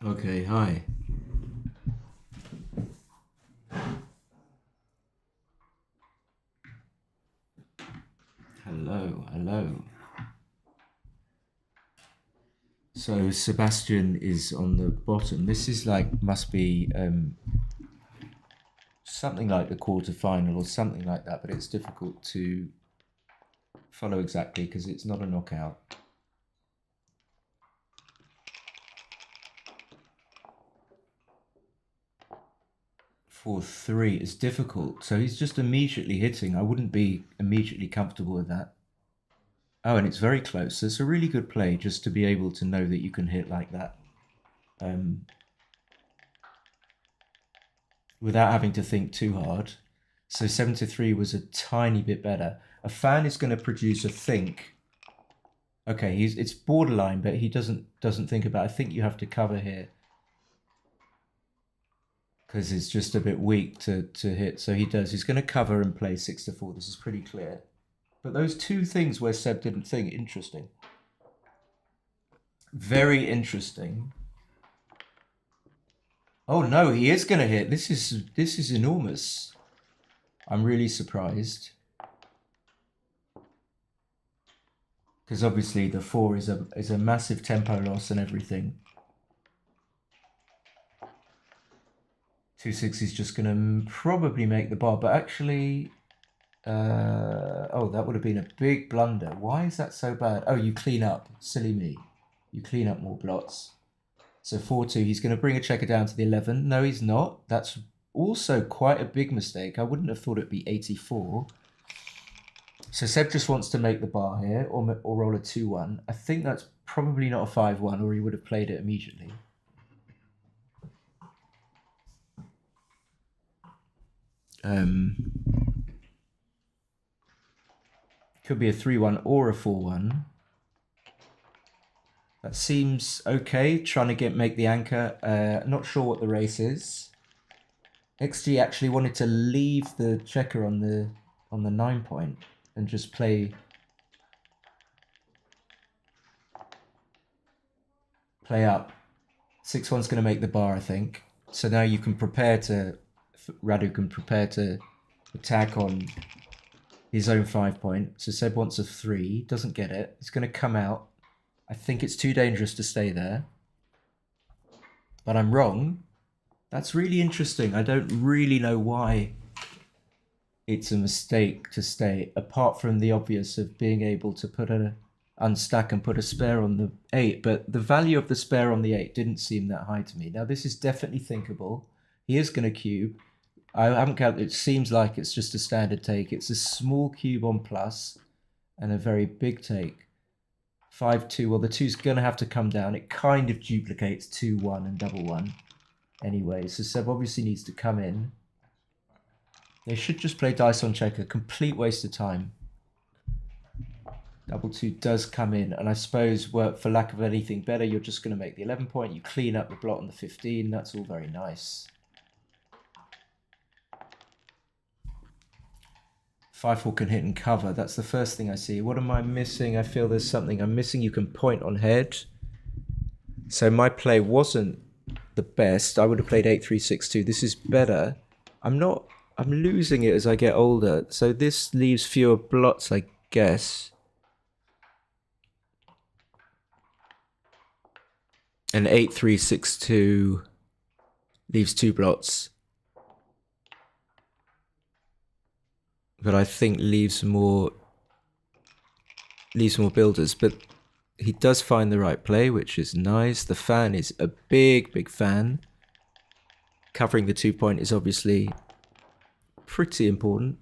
Okay, hi. Hello. So Sebastian is on the bottom. This is like, must be something like the quarterfinal or something like that, but it's difficult to follow exactly because it's not a knockout. 4-3 is difficult. So he's just immediately hitting. I wouldn't be immediately comfortable with that. Oh, and it's very close. So it's a really good play just to be able to know that you can hit like that. Without having to think too hard. So 7-3 was a tiny bit better. A fan is going to produce a think. Okay, it's borderline, but he doesn't think about. I think you have to cover here because it's just a bit weak to hit. So he does. He's going to cover and play 6-4. This is pretty clear. But those two things where Seb didn't think, interesting. Very interesting. Oh no, he is going to hit. This is enormous. I'm really surprised. Because obviously the 4 is a massive tempo loss and everything. 2-6 is just going to probably make the bar, but actually, oh, that would have been a big blunder. Why is that so bad? Oh, you clean up, silly me. You clean up more blots. So 4-2, he's going to bring a checker down to the 11. No, he's not. That's also quite a big mistake. I wouldn't have thought it'd be 84. So Seb just wants to make the bar here, or roll a 2-1. I think that's probably not a 5-1, or he would have played it immediately. Could be a 3-1 or a 4-1. That seems okay. Trying to make the anchor. Not sure what the race is. XG actually wanted to leave the checker on the 9 point and just play up. 6-1's going to make the bar, I think. So now you can prepare to. Radu can prepare to attack on his own 5 point. So Seb wants a 3, doesn't get it. It's going to come out. I think it's too dangerous to stay there. But I'm wrong. That's really interesting. I don't really know why it's a mistake to stay, apart from the obvious of being able to unstack and put a spare on the 8. But the value of the spare on the 8 didn't seem that high to me. Now, this is definitely thinkable. He is going to cube. I haven't counted. It seems like it's just a standard take. It's a small cube on plus and a very big take. 5-2. Well, the 2's going to have to come down. It kind of duplicates 2-1 and double 1 anyway. So Seb obviously needs to come in. They should just play dice on checker. Complete waste of time. Double 2 does come in. And I suppose, for lack of anything better, you're just going to make the 11 point. You clean up the blot on the 15. That's all very nice. 5-4 can hit and cover. That's the first thing I see. What am I missing? I feel there's something I'm missing. You can point on head. So my play wasn't the best. I would have played 8-3-6-2. This is better. I'm losing it as I get older. So this leaves fewer blots, I guess. And 8-3-6-2 leaves 2 blots. but I think leaves more builders. But he does find the right play, which is nice. The fan is a big fan. Covering the 2 point is obviously pretty important.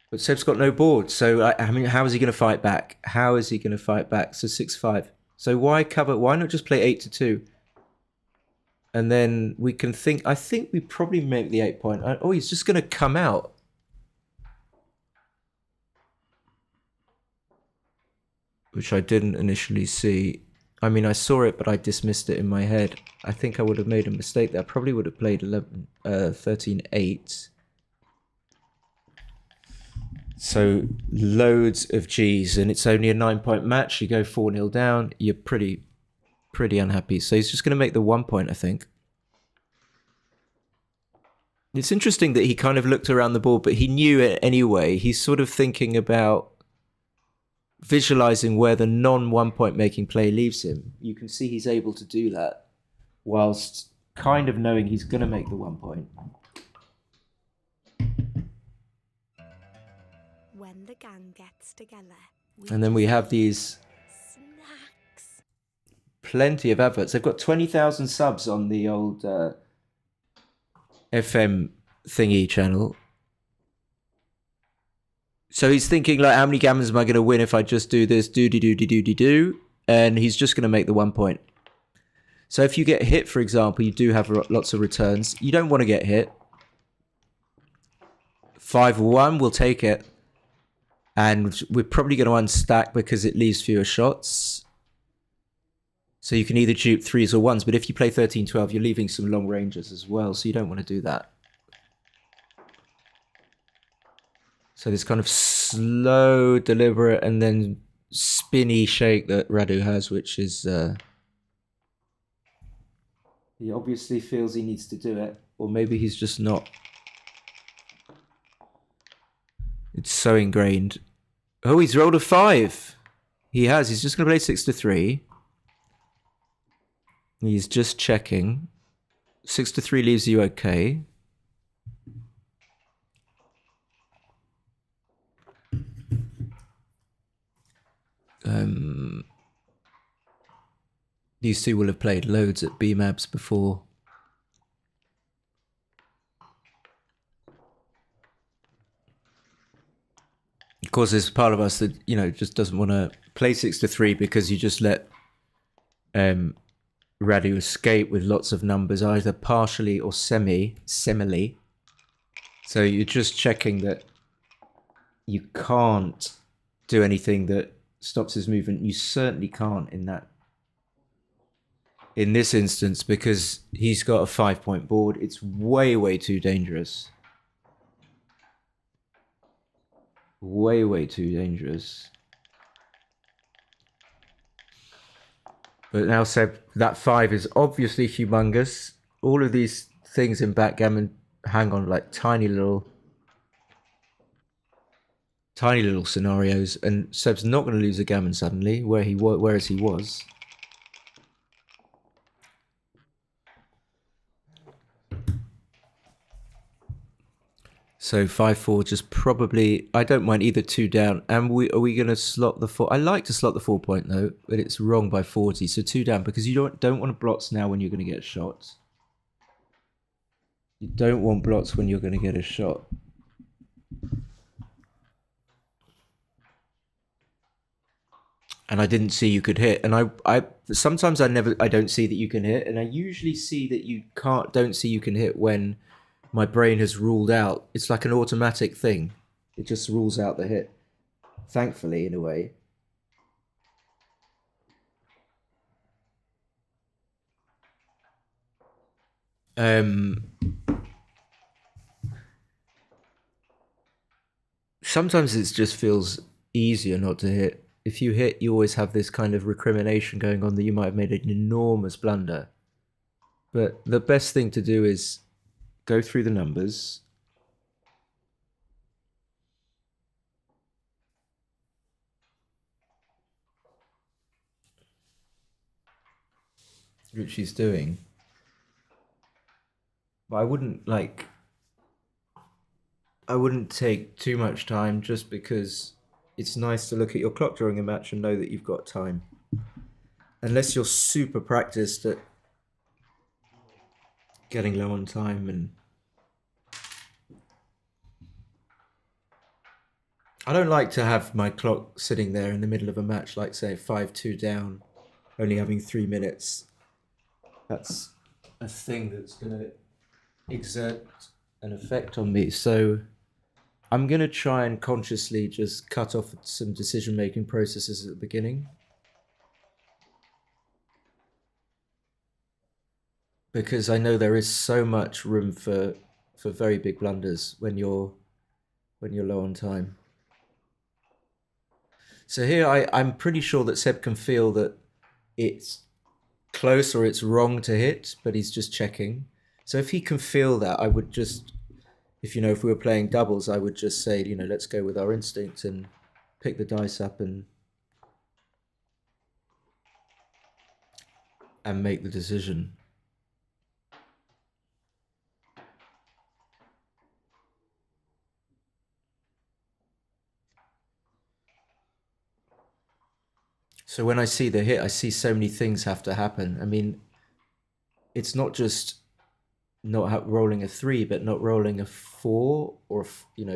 But Seb's got no board, so I mean, how is he going to fight back? How is he going to fight back? So 6-5. So why cover? Why not just play 8-2? And then we can think. I think we probably make the 8 point. Oh, he's just going to come out. Which I didn't initially see. I mean, I saw it, but I dismissed it in my head. I think I would have made a mistake there. I probably would have played 13-8. So loads of G's, and it's only a 9 point match. You go 4-0 down, you're pretty unhappy. So he's just going to make the 1 point, I think. It's interesting that he kind of looked around the board, but he knew it anyway. He's sort of thinking about visualizing where the non-1 point making play leaves him. You can see he's able to do that whilst kind of knowing he's going to make the 1 point. When the gang gets together, and then we have these snacks. Plenty of adverts. They've got 20,000 subs on the old FM thingy channel. So he's thinking, like, how many gammons am I going to win if I just do this, do, and he's just going to make the 1 point. So if you get hit, for example, you do have lots of returns. You don't want to get hit. 5-1, we'll take it. And we're probably going to unstack because it leaves fewer shots. So you can either dupe 3s or 1s, but if you play 13-12, you're leaving some long ranges as well, so you don't want to do that. So this kind of slow, deliberate, and then spinny shake that Radu has, which is... he obviously feels he needs to do it, or maybe he's just not. It's so ingrained. Oh, he's rolled a 5. He has. He's just going to play 6-3. He's just checking. 6-3 leaves you okay. These two will have played loads at BMABs before. Of course, there's part of us that, you know, just doesn't want to play 6-3 because you just let Radu escape with lots of numbers, either partially or semily. So you're just checking that you can't do anything that stops his movement. You certainly can't in this instance, because he's got a 5 point board. It's way too dangerous. Way too dangerous. But now, Seb, that 5 is obviously humongous. All of these things in backgammon hang on like tiny little scenarios, and Seb's not going to lose a gammon suddenly, whereas he was. So 5-4, just probably. I don't mind either 2 down. And are we going to slot the 4? I like to slot the 4 point though, but it's wrong by 40. So 2 down, because you don't want blots now when you're going to get shots. You don't want blots when you're going to get a shot. And I didn't see you could hit. And I sometimes I don't see that you can hit, and I usually see that you don't see you can hit when my brain has ruled out. It's like an automatic thing. It just rules out the hit. Thankfully, in a way. Sometimes it just feels easier not to hit. If you hit, you always have this kind of recrimination going on that you might have made an enormous blunder. But the best thing to do is go through the numbers. Which he's doing. But I wouldn't, like... I wouldn't take too much time just because it's nice to look at your clock during a match and know that you've got time. Unless you're super practiced at getting low on time, and I don't like to have my clock sitting there in the middle of a match, like say 5-2 down, only having 3 minutes. That's a thing that's going to exert an effect on me. So I'm going to try and consciously just cut off some decision making processes at the beginning. Because I know there is so much room for very big blunders when you're low on time. So here I'm pretty sure that Seb can feel that it's close or it's wrong to hit, but he's just checking. So if he can feel that, I would just, if we were playing doubles, I would just say, let's go with our instinct and pick the dice up and make the decision. So when I see the hit, I see so many things have to happen. I mean, it's not just not rolling a 3, but not rolling a 4, or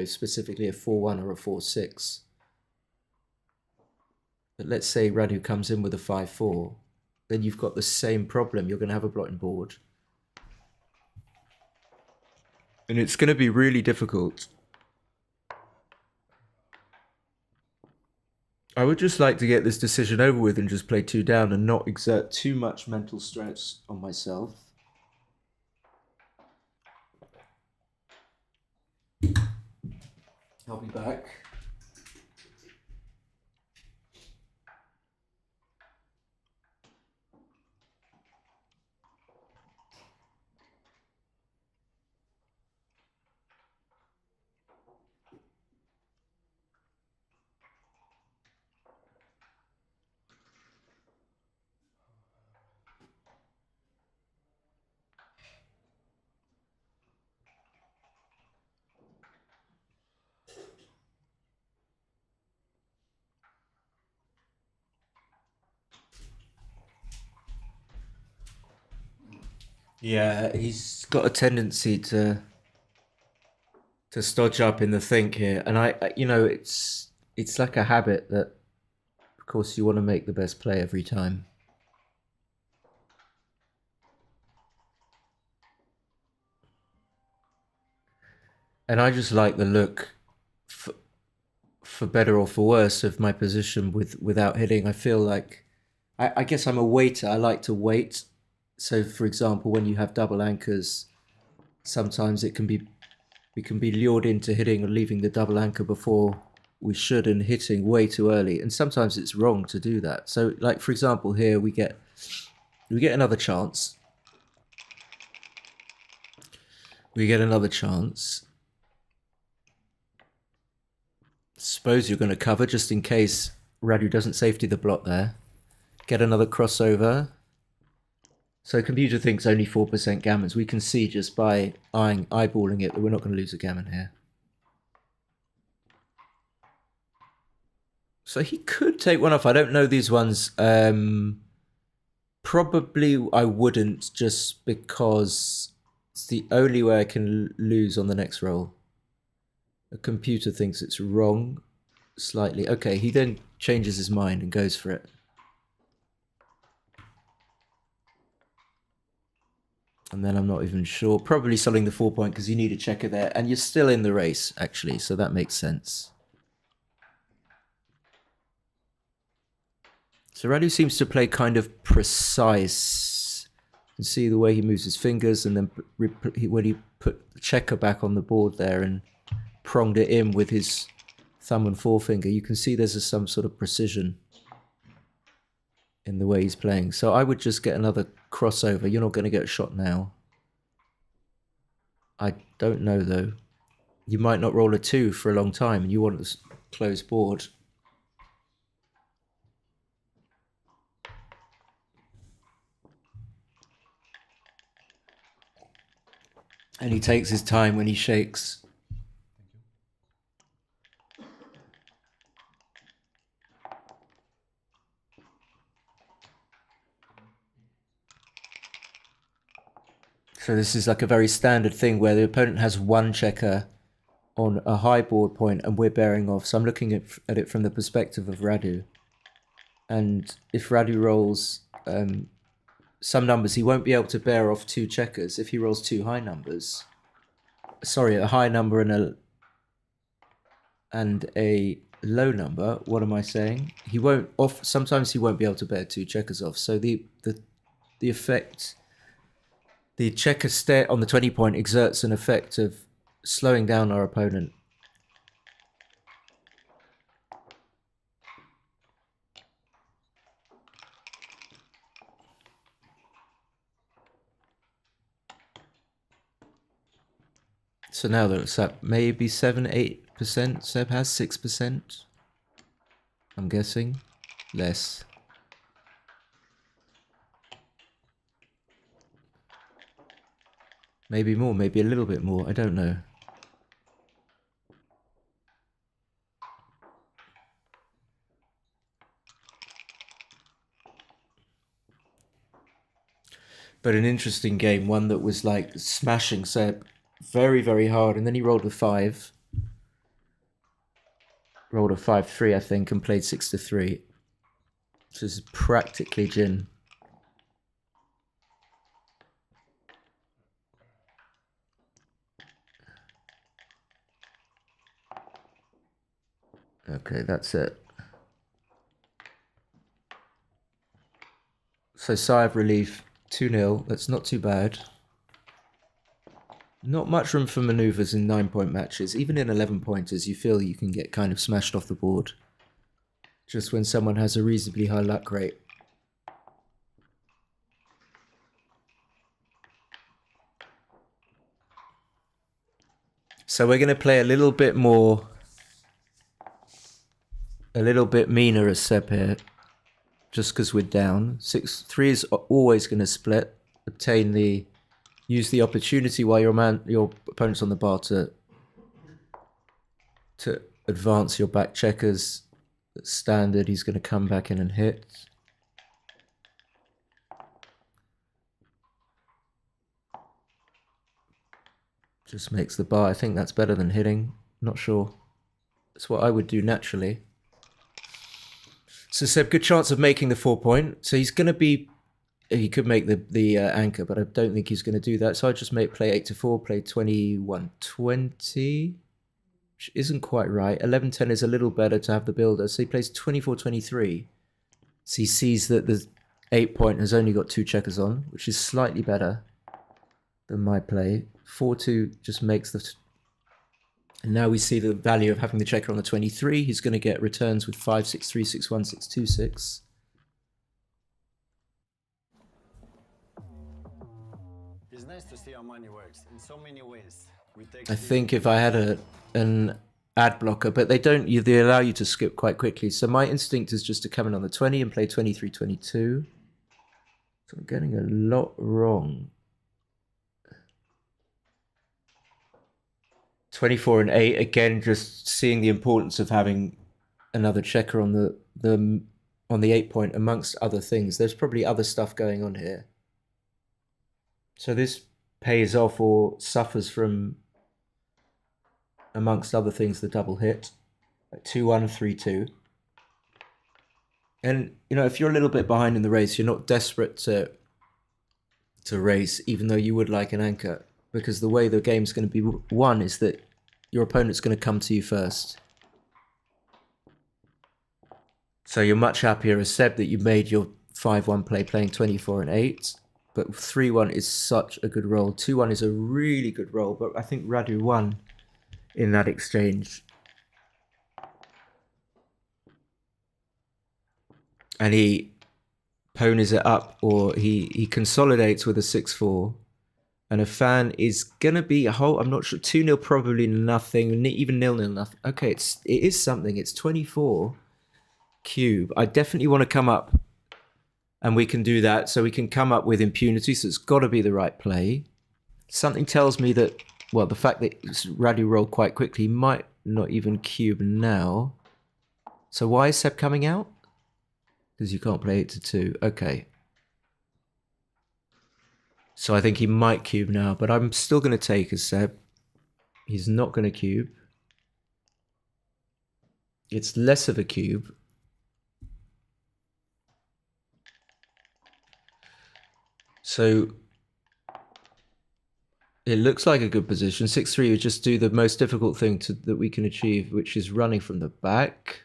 specifically a 4-1 or a 4-6. But let's say Radu comes in with a 5-4, then you've got the same problem. You're going to have a blotting board, and it's going to be really difficult. I would just like to get this decision over with and just play 2 down and not exert too much mental stress on myself. I'll be back. Yeah, he's got a tendency to stodge up in the think here, and it's like a habit that, of course, you want to make the best play every time. And I just like the look, for better or for worse, of my position without hitting. I feel like, I guess I'm a waiter. I like to wait. So, for example, when you have double anchors, sometimes we can be lured into hitting or leaving the double anchor before we should, and hitting way too early. And sometimes it's wrong to do that. So, like, for example, here we get another chance. Suppose you're going to cover just in case Radu doesn't safety the blot there. Get another crossover. So computer thinks only 4% gammons. We can see just by eyeballing it that we're not going to lose a gammon here. So he could take one off. I don't know these ones. Probably I wouldn't, just because it's the only way I can lose on the next roll. The computer thinks it's wrong slightly. Okay, he then changes his mind and goes for it. And then I'm not even sure. Probably selling the 4 point because you need a checker there. And you're still in the race, actually. So that makes sense. So Radu seems to play kind of precise. You can see the way he moves his fingers. And then when he put the checker back on the board there and pronged it in with his thumb and forefinger, you can see there's some sort of precision in the way he's playing. So I would just get another crossover. You're not going to get a shot now. I don't know, though. You might not roll a 2 for a long time, and you want to close board. And he takes his time when he shakes. So this is like a very standard thing where the opponent has one checker on a high board point and we're bearing off. So I'm looking at it from the perspective of Radu. And if Radu rolls some numbers, he won't be able to bear off two checkers. If he rolls two high numbers, sorry, a high number and a low number, what am I saying? He won't off. Sometimes he won't be able to bear two checkers off. So the effect, the checker stare on the 20 point exerts an effect of slowing down our opponent. So now that it's up, maybe 7-8%. Seb has 6%. I'm guessing less. Maybe more, maybe a little bit more. I don't know. But an interesting game, one that was like smashing Seb very, very hard. And then he rolled a 5. Rolled a 5-3, I think, and played 6-3. So this is practically gin. Okay, that's it. So sigh of relief, 2-0. That's not too bad. Not much room for manoeuvres in 9-point matches. Even in 11-pointers, you feel you can get kind of smashed off the board. Just when someone has a reasonably high luck rate. So we're going to play a little bit more... a little bit meaner as Seb here. Just because we're down. 6-3 is always going to split. Obtain the... Use the opportunity while your opponent's on the bar to advance your back checkers. Standard, he's going to come back in and hit. Just makes the bar. I think that's better than hitting. Not sure. That's what I would do naturally. So Seb, good chance of making the 4-point. So he's going to be... He could make the anchor, but I don't think he's going to do that. So I just play 8-4, play 21-20, which isn't quite right. 11-10 is a little better to have the builder. So he plays 24-23. So he sees that the 8-point has only got 2 checkers on, which is slightly better than my play. 4-2 just makes the... And now we see the value of having the checker on the 23. He's going to get returns with 5-6-3, 6-1, 6-2, 6. It's nice to see how money works in so many ways. I think if I had an ad blocker, but they allow you to skip quite quickly. So my instinct is just to come in on the 20 and play 23-22. So I'm getting a lot wrong. 24 and 8, again, just seeing the importance of having another checker on the 8-point amongst other things. There's probably other stuff going on here. So this pays off or suffers from, amongst other things, the double hit. 2-1, 3-2. And, you know, if you're a little bit behind in the race, you're not desperate to race, even though you would like an anchor. Because the way the game's going to be won is that your opponent's going to come to you first. So you're much happier as Seb that you made your 5-1 play playing 24 and 8. But 3-1 is such a good roll. 2-1 is a really good roll, but I think Radu won in that exchange. And he ponies it up, or he consolidates with a 6-4. And a fan is going to be a whole, I'm not sure, 2-0 probably nothing, even 0-0 nothing. Okay, it is something. It's 24 cube. I definitely want to come up. And we can do that, so we can come up with impunity, so it's got to be the right play. Something tells me that, well, the fact that Radu rolled quite quickly might not even cube now. So why is Seb coming out? Because you can't play 8-2. Okay. So I think he might cube now, but I'm still going to take as Seb. He's not going to cube. It's less of a cube. So it looks like a good position. 6-3 would just do the most difficult thing that we can achieve, which is running from the back.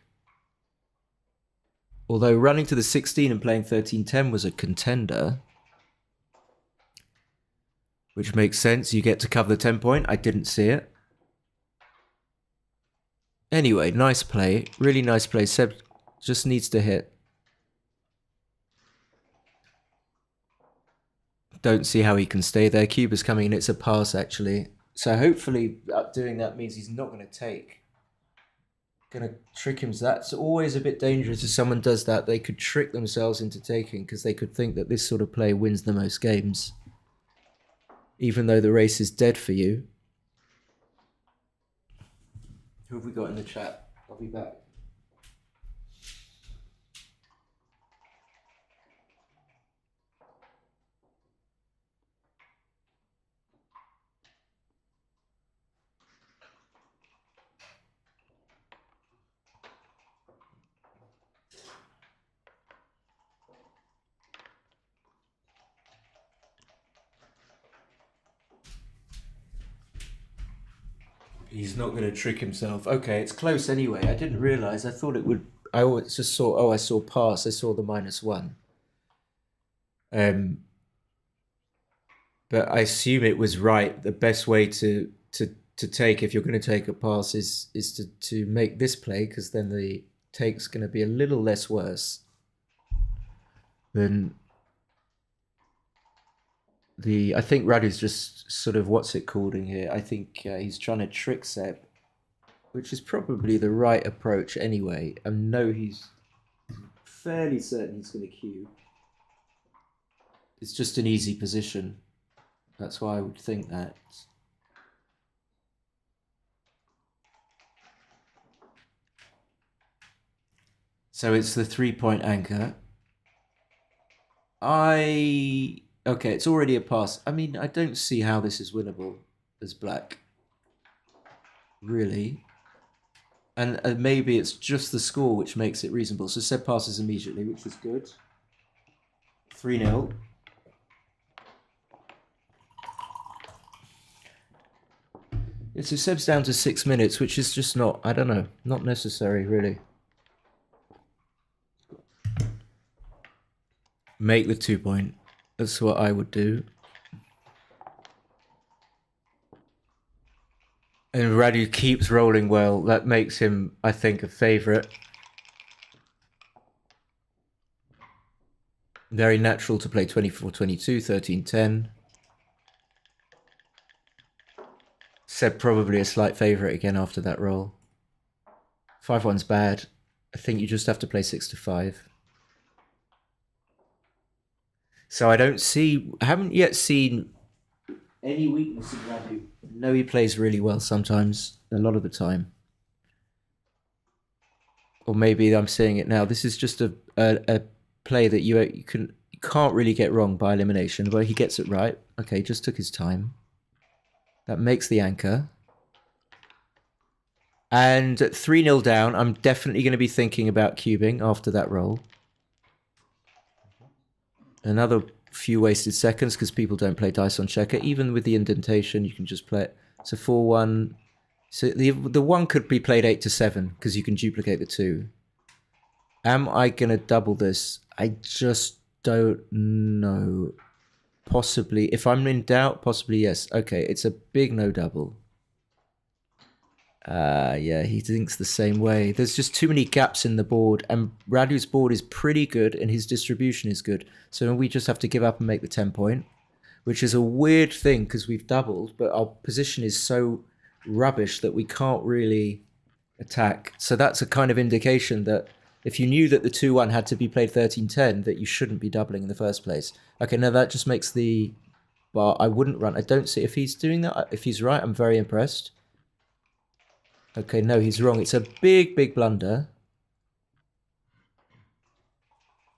Although running to the 16 and playing 13-10 was a contender. Which makes sense. You get to cover the 10 point. I didn't see it. Anyway, nice play. Really nice play. Seb just needs to hit. Don't see how he can stay there. Cube is coming in. It's a pass, actually. So hopefully doing that means he's not going to take. Going to trick him. That's always a bit dangerous if someone does that. They could trick themselves into taking because they could think that this sort of play wins the most games. Even though the race is dead for you. Who have we got in the chat? I'll be back. He's not going to trick himself. Okay, it's close anyway. I didn't realize. I thought it would. I just saw. Oh, I saw pass. I saw the -1. But I assume it was right. The best way to take, if you're going to take a pass, is to make this play, because then the take's going to be a little less worse than I think Radu's just sort of, what's it called in here? I think he's trying to trick Seb, which is probably the right approach anyway. I know he's fairly certain he's going to cube. It's just an easy position. That's why I would think that. So it's the 3-point anchor. Okay, it's already a pass. I mean, I don't see how this is winnable as black. Really. And maybe it's just the score which makes it reasonable. So Seb passes immediately, which is good. 3-0. Yeah, so Seb's down to 6 minutes, which is just not, I don't know, not necessary, really. Make the 2-point. That's what I would do. And Radu keeps rolling well. That makes him, I think, a favourite. Very natural to play 24-22, 13-10. Seb probably a slight favourite again after that roll. 5-1's bad. I think you just have to play 6-5. So I haven't yet seen any weakness in Radu. No, he plays really well sometimes, a lot of the time. Or maybe I'm seeing it now. This is just a play that you can't really get wrong by elimination, but he gets it right. Okay, just took his time. That makes the anchor. And at 3-0 down, I'm definitely going to be thinking about cubing after that roll. Another few wasted seconds because people don't play dice on checker. Even with the indentation, you can just play it. So 4-1. So the 1 could be played 8-7 because you can duplicate the 2. Am I going to double this? I just don't know. Possibly. If I'm in doubt, possibly yes. Okay, it's a big no double. Yeah, he thinks the same way. There's just too many gaps in the board, and Radu's board is pretty good, and his distribution is good. So we just have to give up and make the 10-point, which is a weird thing because we've doubled, but our position is so rubbish that we can't really attack. So that's a kind of indication that if you knew that the 2-1 had to be played 13-10, that you shouldn't be doubling in the first place. Okay, now that just makes the bar. I wouldn't run. I don't see if he's doing that. If he's right, I'm very impressed. Okay, no, he's wrong. It's a big, big blunder.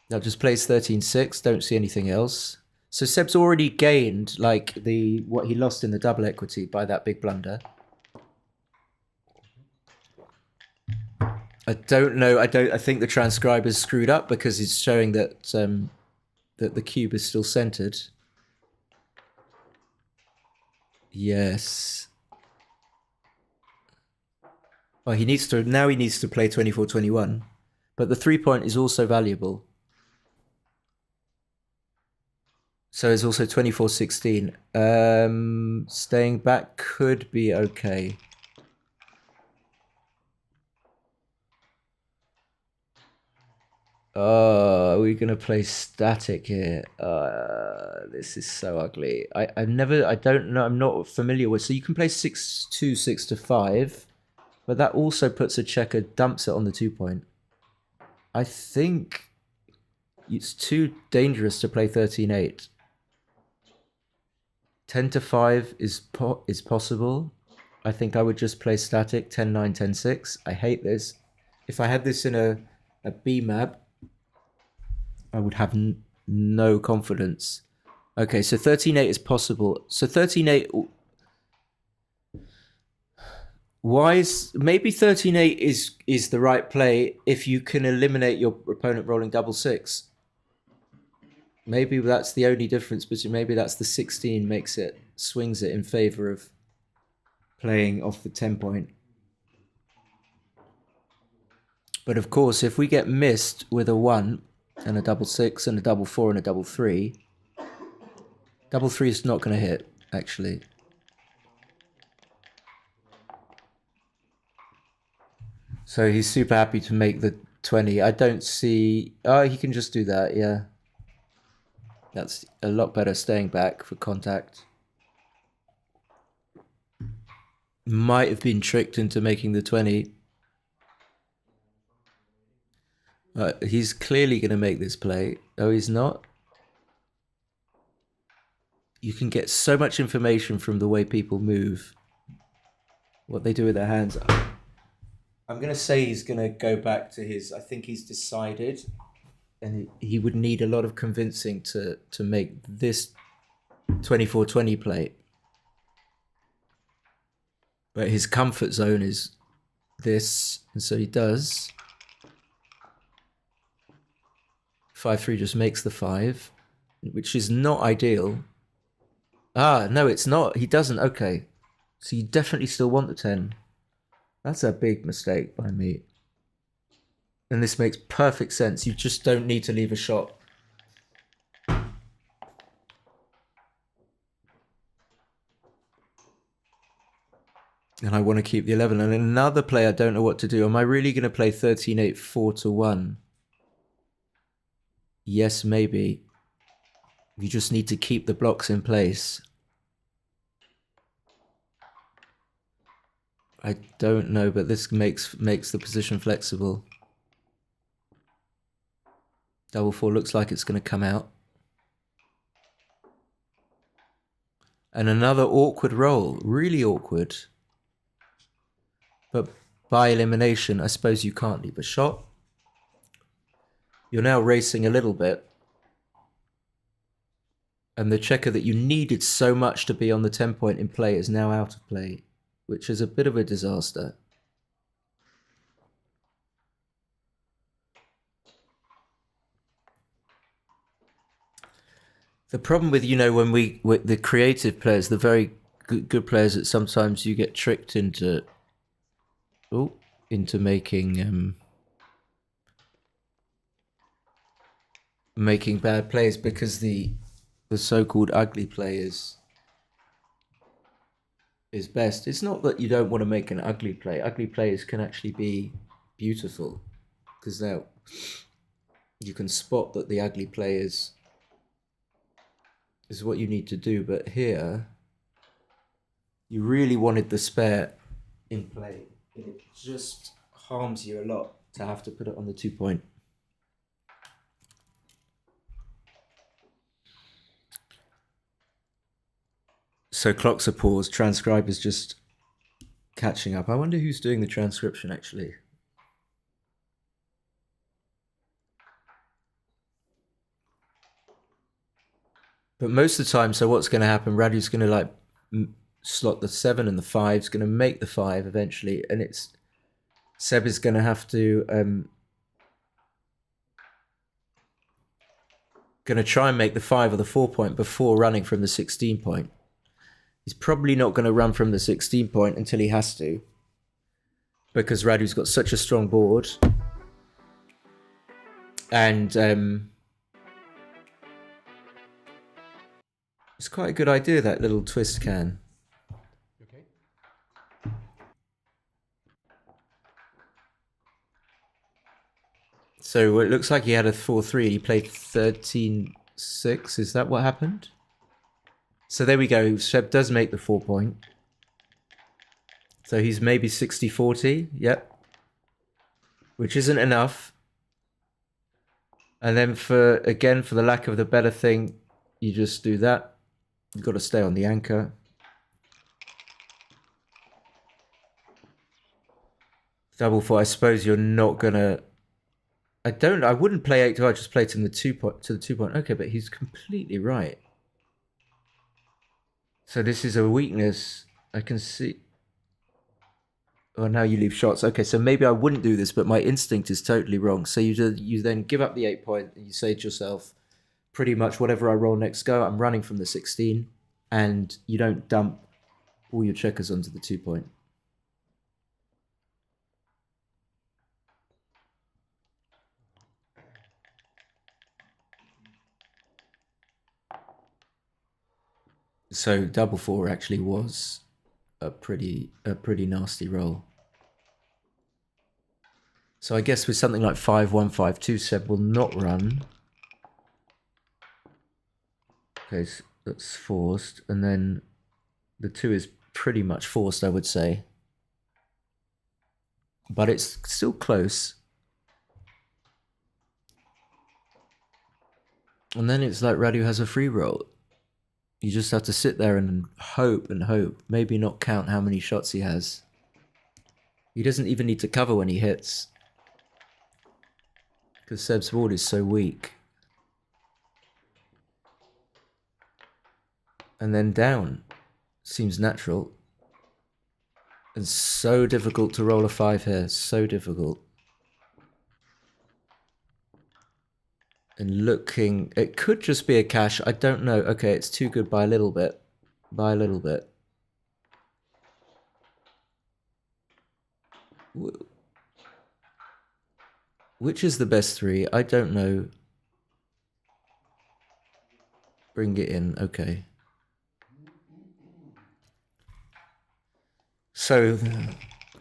Now just plays 13-6. Don't see anything else. So Seb's already gained like what he lost in the double equity by that big blunder. I don't know. I think the transcriber's screwed up because it's showing that that the cube is still centered. Yes. Well, he needs to play 24-21, but the 3-point is also valuable. So it's also 24-16. Staying back could be okay. Oh, are we gonna play static here? This is so ugly. I don't know. I'm not familiar with. So you can play 6-2, 6-5, but that also puts a checker, dumps it on the 2-point. I think it's too dangerous to play 13-8. 10-5 is possible. I think I would just play static 10-9, 10-6. I hate this. If I had this in a B map, I would have no confidence. Okay, so 13-8 is possible. So 13-8... maybe 13-8 is the right play if you can eliminate your opponent rolling double 6. Maybe that's the only difference, but maybe that's the 16 swings it in favor of playing off the 10-point. But of course, if we get missed with a 1 and a double 6 and a double 4 and a double 3, double 3 is not going to hit, actually. So he's super happy to make the 20. I don't see... Oh, he can just do that, yeah. That's a lot better staying back for contact. Might have been tricked into making the 20. He's clearly going to make this play. Oh, he's not? You can get so much information from the way people move. What they do with their hands. I'm going to say he's going to go back to his... I think he's decided... And he would need a lot of convincing to make this 24-20 play. But his comfort zone is this, and so he does. 5-3 just makes the 5, which is not ideal. Ah, no, it's not. He doesn't. Okay. So you definitely still want the 10. That's a big mistake by me. And this makes perfect sense. You just don't need to leave a shot. And I want to keep the 11. And another play, I don't know what to do. Am I really going to play 13-8, 4-1? Yes, maybe. You just need to keep the blocks in place. I don't know, but this makes the position flexible. Double 4 looks like it's going to come out. And another awkward roll. Really awkward. But by elimination, I suppose you can't leave a shot. You're now racing a little bit. And the checker that you needed so much to be on the 10-point in play is now out of play, which is a bit of a disaster. The problem with, with the creative players, the very good players, that sometimes you get tricked into making bad plays because the so-called ugly play is best. It's not that you don't want to make an ugly play. Ugly players can actually be beautiful because now you can spot that the ugly play is what you need to do. But here, you really wanted the spare in play. It just harms you a lot to have to put it on the 2-point. So clocks are paused. Transcribe is just catching up. I wonder who's doing the transcription actually. But most of the time, so what's going to happen? Radu's going to like slot the 7 and the 5. Is going to make the 5 eventually, and it's Seb is going to have to going to try and make the 5 or the 4 point before running from the 16 point. He's probably not going to run from the 16 point until he has to, because Radu's got such a strong board. And it's quite a good idea, that little twist can. Okay. So it looks like he had a 4-3. He played 13-6. Is that what happened? So there we go. Seb does make the 4 point. So he's maybe 60-40. Yep. Which isn't enough. And then for the lack of the better thing, you just do that. You've got to stay on the anchor. Double 4. I suppose you're not gonna. I wouldn't play 8 to. I just play to the 2 point. Okay, but he's completely right. So this is a weakness. I can see. Oh, now you leave shots. Okay, so maybe I wouldn't do this, but my instinct is totally wrong. So you then give up the 8 point and you say to yourself, pretty much whatever I roll next go, I'm running from the 16, and you don't dump all your checkers onto the 2 point. So double 4 actually was a pretty nasty roll. So I guess with something like 5-1, 5-2, Seb will not run. Okay, so that's forced, and then the 2 is pretty much forced, I would say. But it's still close. And then it's like Radu has a free roll. You just have to sit there and hope and hope. Maybe not count how many shots he has. He doesn't even need to cover when he hits, because Seb's board is so weak. And then down seems natural. And so difficult to roll a 5 here. So difficult. And looking, it could just be a cash. I don't know. Okay, it's too good by a little bit. By a little bit. Which is the best 3? I don't know. Bring it in. Okay. So,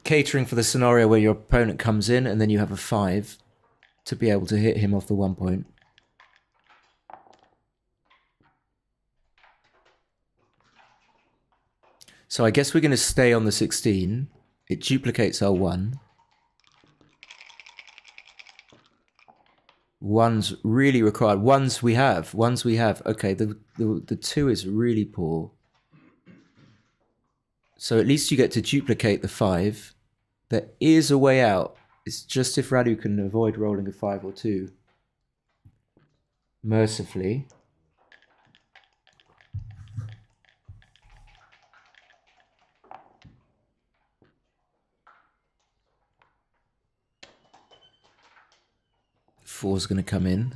catering for the scenario where your opponent comes in and then you have a 5 to be able to hit him off the 1 point. So I guess we're going to stay on the 16. It duplicates our 1. 1's really required. 1's we have. 1's we have. Okay, the 2 is really poor. So at least you get to duplicate the 5. There is a way out. It's just if Radu can avoid rolling a 5 or 2. Mercifully. Four's going to come in.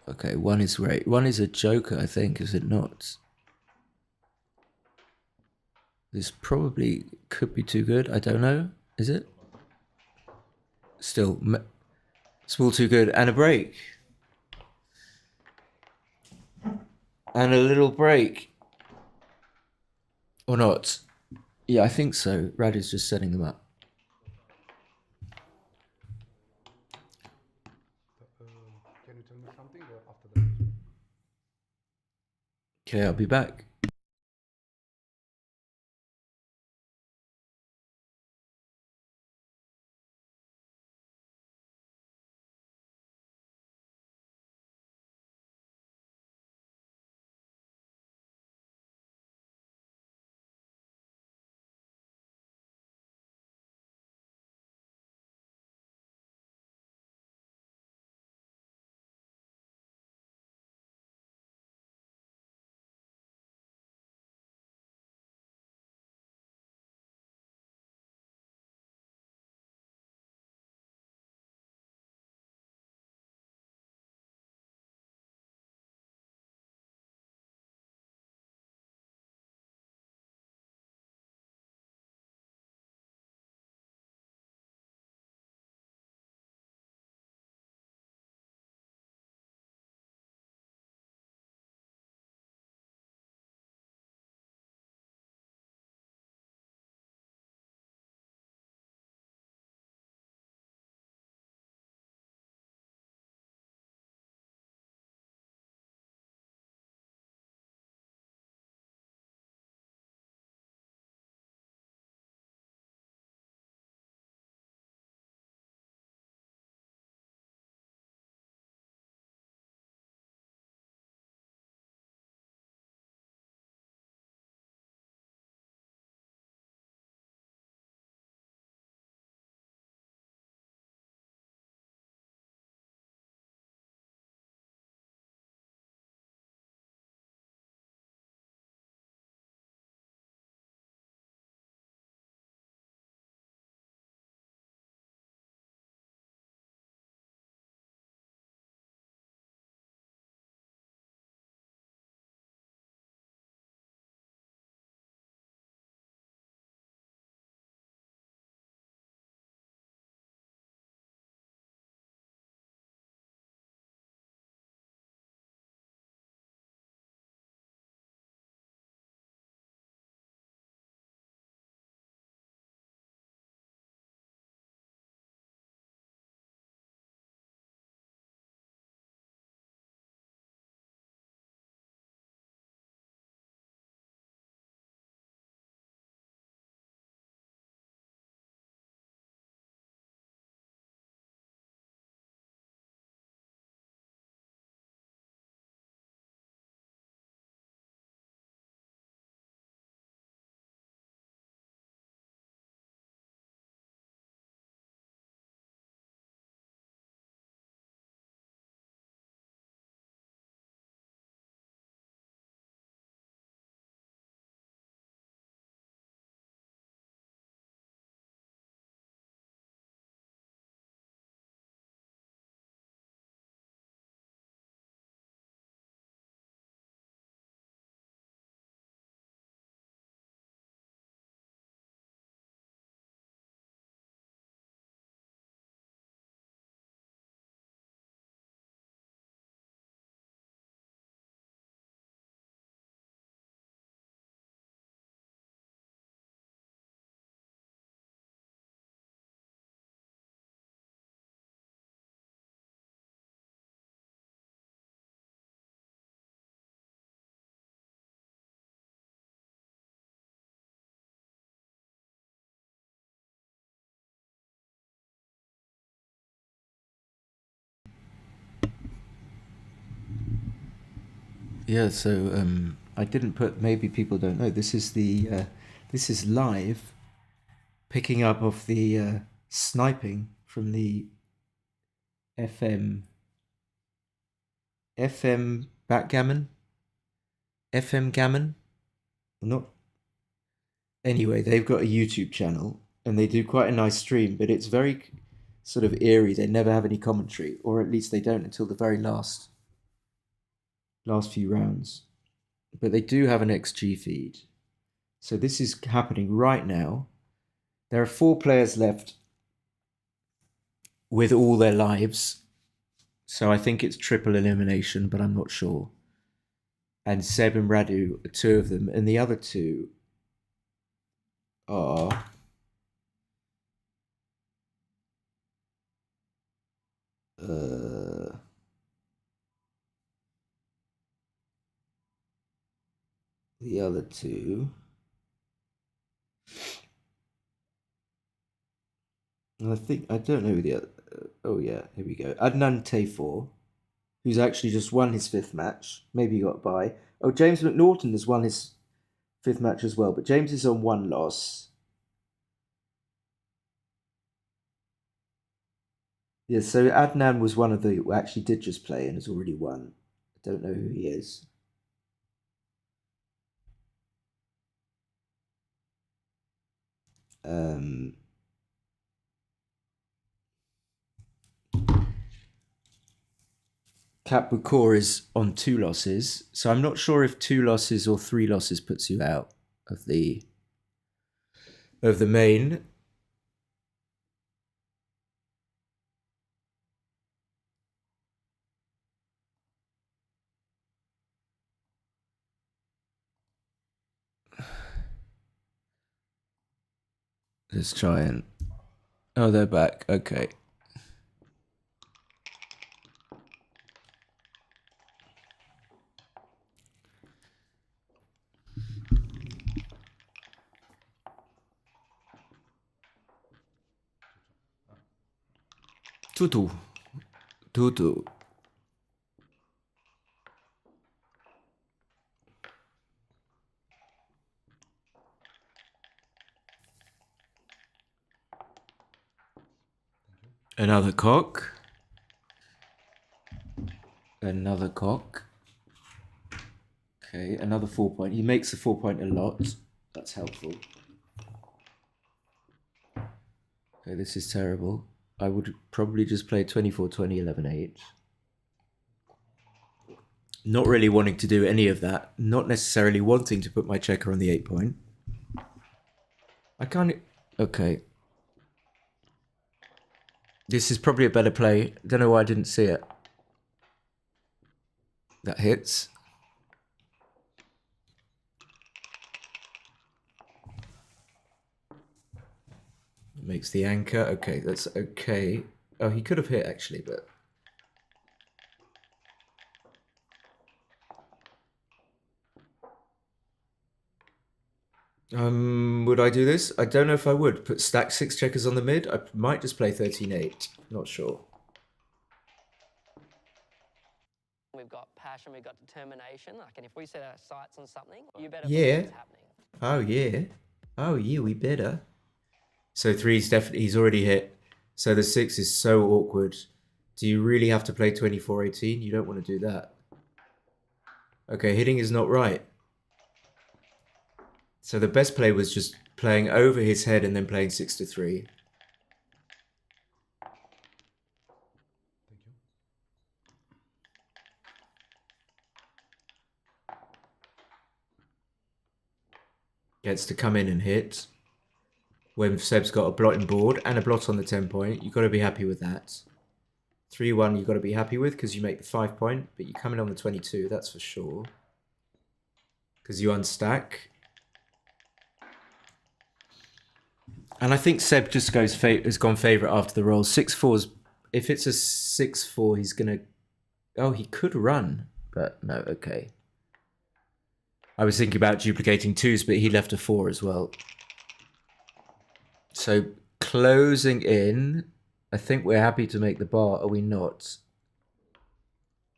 Okay, 1 is great. 1 is a joker, I think, is it not? This probably could be too good. I don't know. Is it? Still, small too good. And a break. And a little break. Or not. Yeah, I think so. Radu's just setting them up. Can you tell me something after that? Okay, I'll be back. Yeah, so I didn't put. Maybe people don't know. This is the. This is live, picking up off the sniping from the FM backgammon, FM gammon. Not. Anyway, they've got a YouTube channel and they do quite a nice stream, but it's very sort of eerie. They never have any commentary, or at least they don't until the very last few rounds. But they do have an XG feed. So this is happening right now. There are 4 players left with all their lives. So I think it's triple elimination, but I'm not sure. And Seb and Radu are 2 of them, and the other 2 are the other 2. I don't know who the other. Oh yeah, here we go. Adnan Tayfor, who's actually just won his 5th match. Maybe he got by. Oh, James McNaughton has won his 5th match as well, but James is on 1 loss. Yeah, so Adnan was one of the who actually did just play and has already won. I don't know who he is. Cap Bukor is on 2 losses, so I'm not sure if 2 losses or 3 losses puts you out of the main. Let's try and... Oh, they're back. Okay. Tutu. Another cock. Another cock. Okay, another 4 point. He makes the 4 point a lot. That's helpful. Okay, this is terrible. I would probably just play 24-20, 11-8. Not really wanting to do any of that. Not necessarily wanting to put my checker on the 8 point. I can't... Okay. This is probably a better play. Don't know why I didn't see it. That hits. Makes the anchor. Okay, that's okay. Oh, he could have hit actually, but... would I do this? I don't know if I would. Put stack 6 checkers on the mid. I might just play 13-8. Not sure. We've got passion, we've got determination. Like, and if we set our sights on something, you better Yeah. believe it's happening. Oh yeah. Oh yeah, we better. So 3's definitely, he's already hit. So the 6 is so awkward. Do you really have to play 24-18? You don't want to do that. Okay, hitting is not right. So the best play was just playing over his head and then playing 6-3. Thank you. Gets to come in and hit. When Seb's got a blotting board and a blot on the 10 point, you've got to be happy with that. 3-1 you've got to be happy with because you make the 5 point, but you come in on the 22, that's for sure. Because you unstack. And I think Seb just has gone favourite after the roll. 6-4's... If it's a 6-4, he's going to... Oh, he could run. But no, okay. I was thinking about duplicating 2s, but he left a 4 as well. So, closing in. I think we're happy to make the bar, are we not?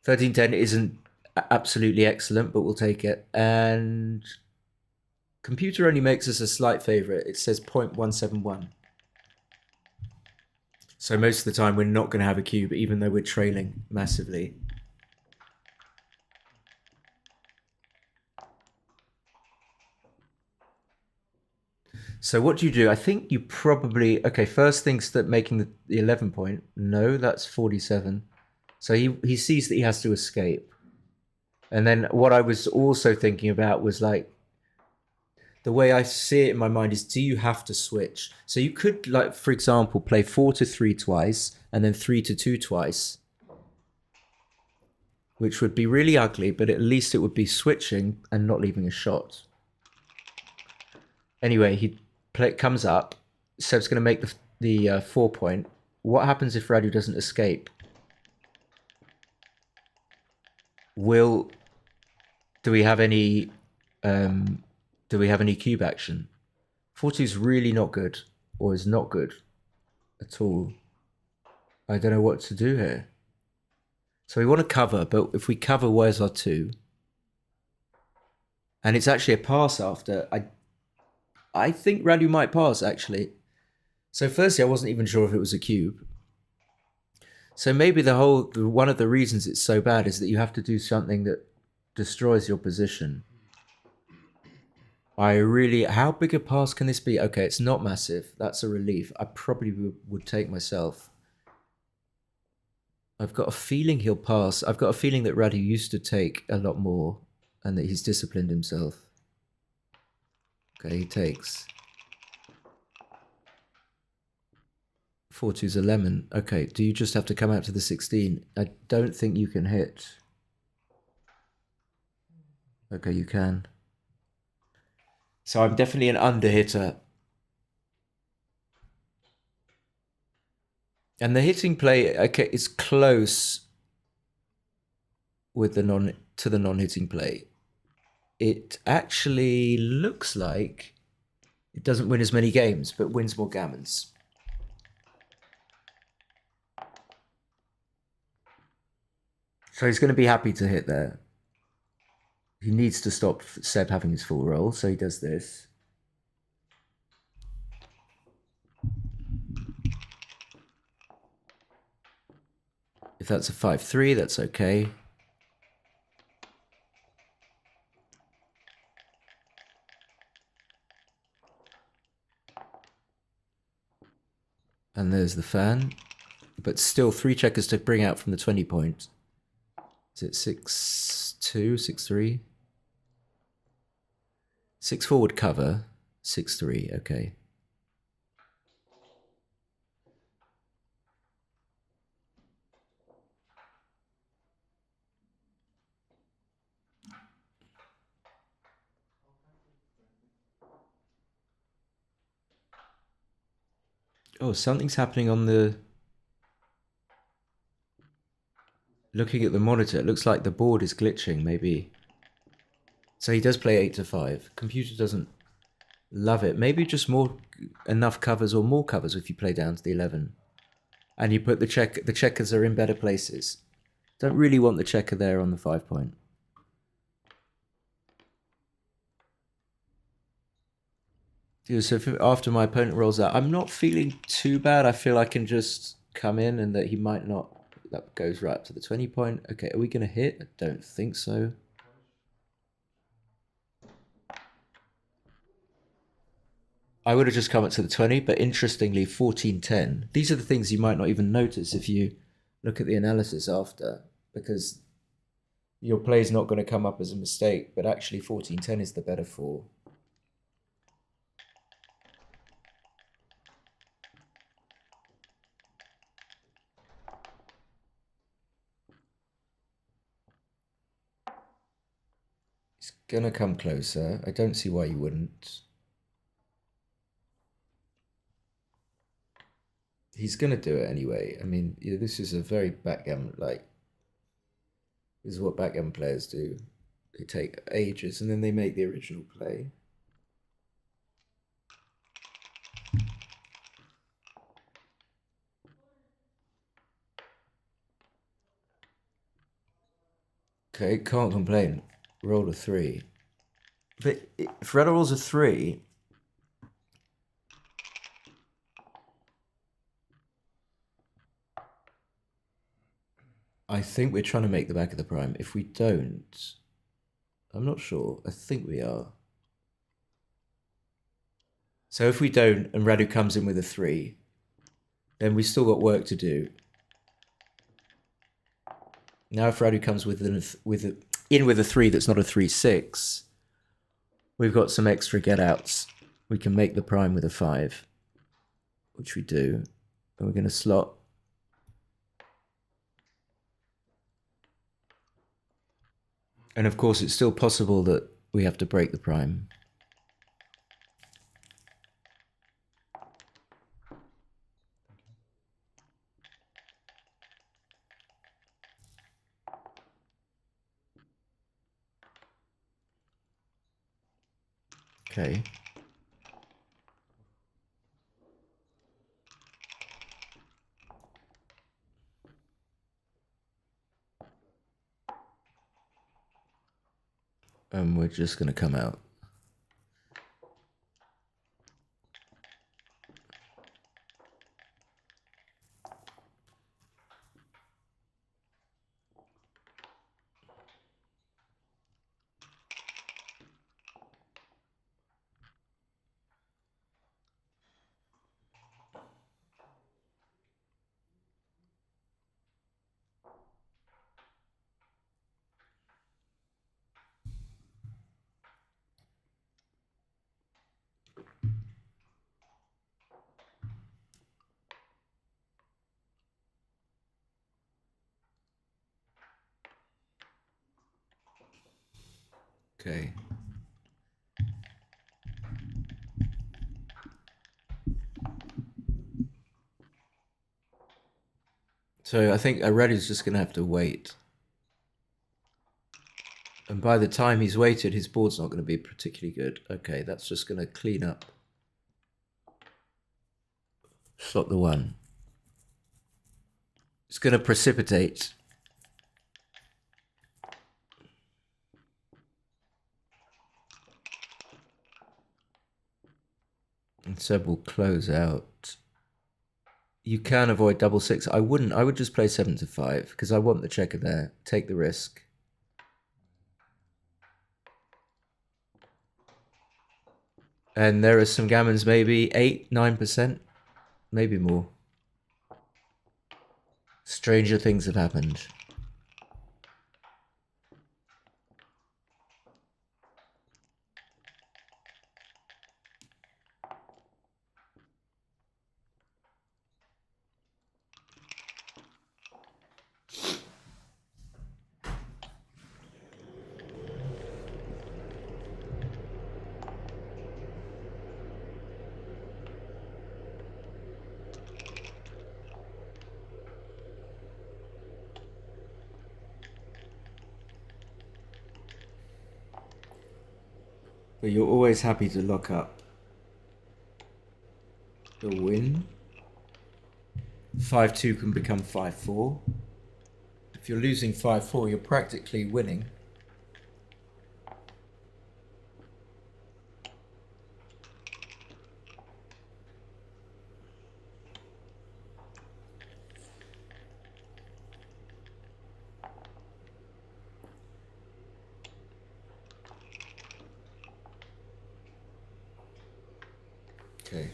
13-10 isn't absolutely excellent, but we'll take it. And computer only makes us a slight favorite. It says 0.171. So most of the time we're not going to have a cube, even though we're trailing massively. So what do you do? I think you probably... Okay, first thing's that making the 11 point. No, that's 47. So he sees that he has to escape. And then what I was also thinking about was like, the way I see it in my mind is, do you have to switch? So you could, like, for example, play 4 to 3 twice and then 3 to 2 twice, which would be really ugly, but at least it would be switching and not leaving a shot. Anyway, comes up. Seb's going to make the 4 point. What happens if Radu doesn't escape? Do we have any cube action? 4-2 is really not good, or is not good at all. I don't know what to do here. So we want to cover, but if we cover, where's our 2? And it's actually a pass after. I think Radu might pass, actually. So firstly, I wasn't even sure if it was a cube. So maybe one of the reasons it's so bad is that you have to do something that destroys your position. How big a pass can this be? Okay, it's not massive. That's a relief. I probably would take myself. I've got a feeling he'll pass. I've got a feeling that Radu used to take a lot more and that he's disciplined himself. Okay, he takes. 4-2's a lemon. Okay, do you just have to come out to the 16? I don't think you can hit. Okay, you can. So I'm definitely an under-hitter. And the hitting play, okay, is close with the non-hitting play. It actually looks like it doesn't win as many games, but wins more gammons. So he's going to be happy to hit there. He needs to stop Seb having his full roll, so he does this. If that's a 5-3, that's okay. And there's the fan. But still 3 checkers to bring out from the 20 point. Is it 6-2, 6-3? 6 forward cover, 6-3, okay. Oh, something's happening on the... Looking at the monitor, it looks like the board is glitching, maybe. So he does play 8 to 5. Computer doesn't love it. Maybe just enough covers or more covers if you play down to the 11. And you put the checkers are in better places. Don't really want the checker there on the 5 point. So after my opponent rolls out, I'm not feeling too bad. I feel I can just come in and that he might not. That goes right up to the 20 point. Okay, are we going to hit? I don't think so. I would have just come up to the 20, but interestingly, 14-10. These are the things you might not even notice if you look at the analysis after, because your play is not going to come up as a mistake, but actually 14-10 is the better 4. It's going to come closer. I don't see why you wouldn't. He's going to do it anyway. I mean, this is a very backgammon, like, this is what backgammon players do. They take ages and then they make the original play. Okay, can't complain. Rolled a 3. But if Radu rolls a 3... I think we're trying to make the back of the prime. If we don't... I'm not sure. I think we are. So if we don't, and Radu comes in with a 3, then we still got work to do. Now if Radu comes with a 3 that's not a 3-6, we've got some extra get-outs. We can make the prime with a 5, which we do. And we're going to slot. And of course, it's still possible that we have to break the prime. Okay. And we're just going to come out. Okay. So I think Aureli's just going to have to wait. And by the time he's waited, his board's not going to be particularly good. Okay, that's just going to clean up. Slot the 1. It's going to precipitate. And Seb will close out. You can avoid double 6. I wouldn't. I would just play 7 to 5 because I want the checker there. Take the risk. And there are some gammons, maybe 8, 9%, maybe more. Stranger things have happened. But you're always happy to lock up the win. 5-2 can become 5-4. If you're losing 5-4, you're practically winning. Okay.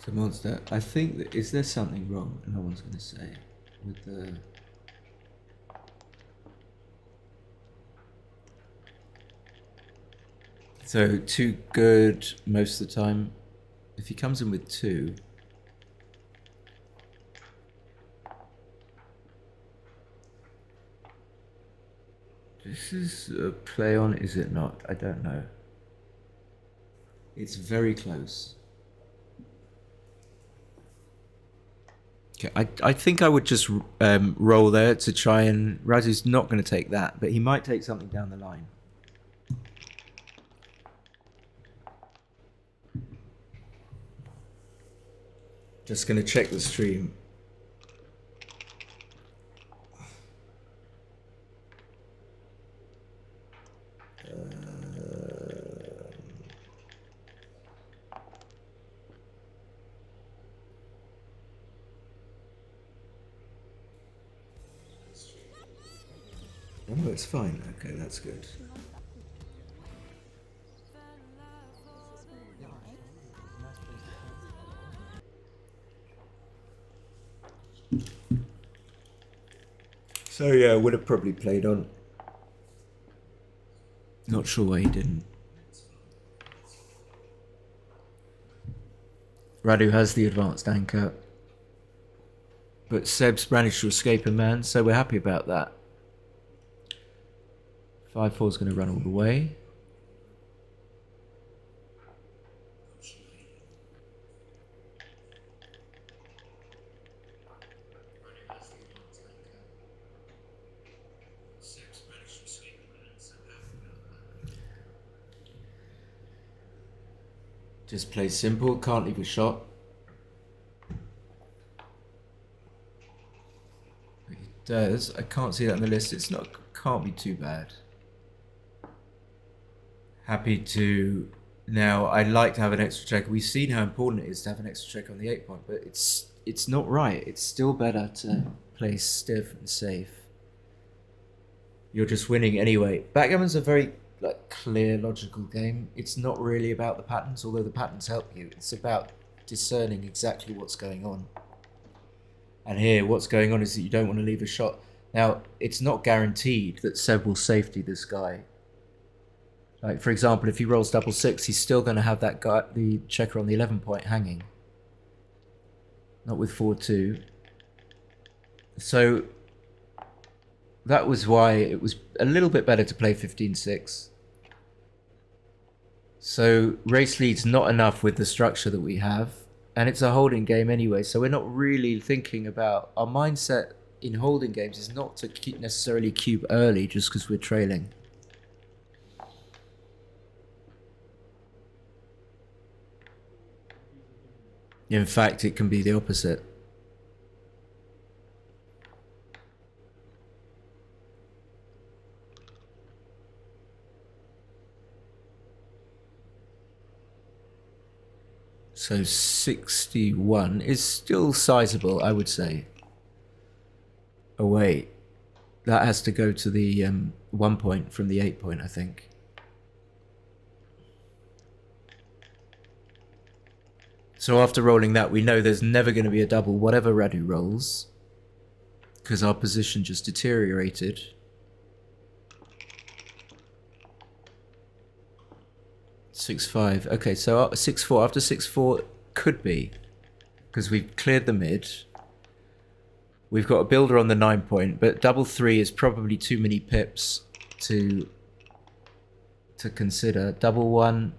So Monster, I think that, is there something wrong? No one's going to say with the. So 2 good most of the time. If he comes in with 2, This is a play on, is it not? I don't know. It's very close. Okay, I think I would just roll there to try and... Razu's not going to take that, but he might take something down the line. Just going to check the stream. Oh, it's fine. Okay, that's good. So yeah, would have probably played on. Not sure why he didn't. Radu has the advanced anchor. But Seb's managed to escape a man, so we're happy about that. 5-4 is going to run all the way. Just play simple, can't leave a shot. He does. I can't see that on the list. It's not, can't be too bad. Happy to... Now, I'd like to have an extra check. We've seen how important it is to have an extra check on the 8 point, but it's not right. It's still better to play stiff and safe. You're just winning anyway. Backgammon's a very clear, logical game. It's not really about the patterns, although the patterns help you. It's about discerning exactly what's going on. And here, what's going on is that you don't want to leave a shot. Now, it's not guaranteed that Seb will safety this guy. Like, for example, if he rolls double 6, he's still going to have that guy, the checker on the 11 point hanging. Not with 4-2. So that was why it was a little bit better to play 15-6. So race lead's not enough with the structure that we have, and it's a holding game anyway, so we're not really thinking about... Our mindset in holding games is not to keep necessarily cube early just because we're trailing. In fact, it can be the opposite. So 61 is still sizable, I would say. Oh wait, that has to go to the 1 point from the 8 point, I think. So after rolling that, we know there's never going to be a double whatever Radu rolls, because our position just deteriorated. (6-5). Okay, so 6-4. After 6-4 could be, because we've cleared the mid. We've got a builder on the 9 point, but double 3 is probably too many pips to consider. Double 1.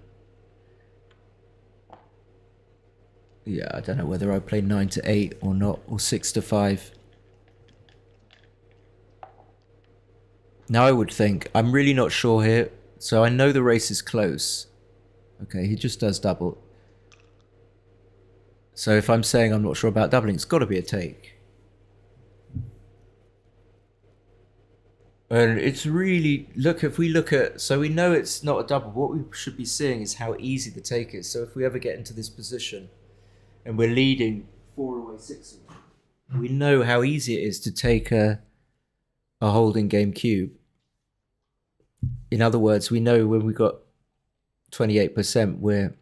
Yeah, I don't know whether I play 9-8 or not, or 6-5. Now I would think, I'm really not sure here, so I know the race is close. Okay, he just does double. So if I'm saying I'm not sure about doubling, it's got to be a take. And it's really, look, if we look at, so we know it's not a double, what we should be seeing is how easy the take is. So if we ever get into this position and we're leading 4 away 6, we know how easy it is to take a holding game cube. In other words, we know when we got 28%, we're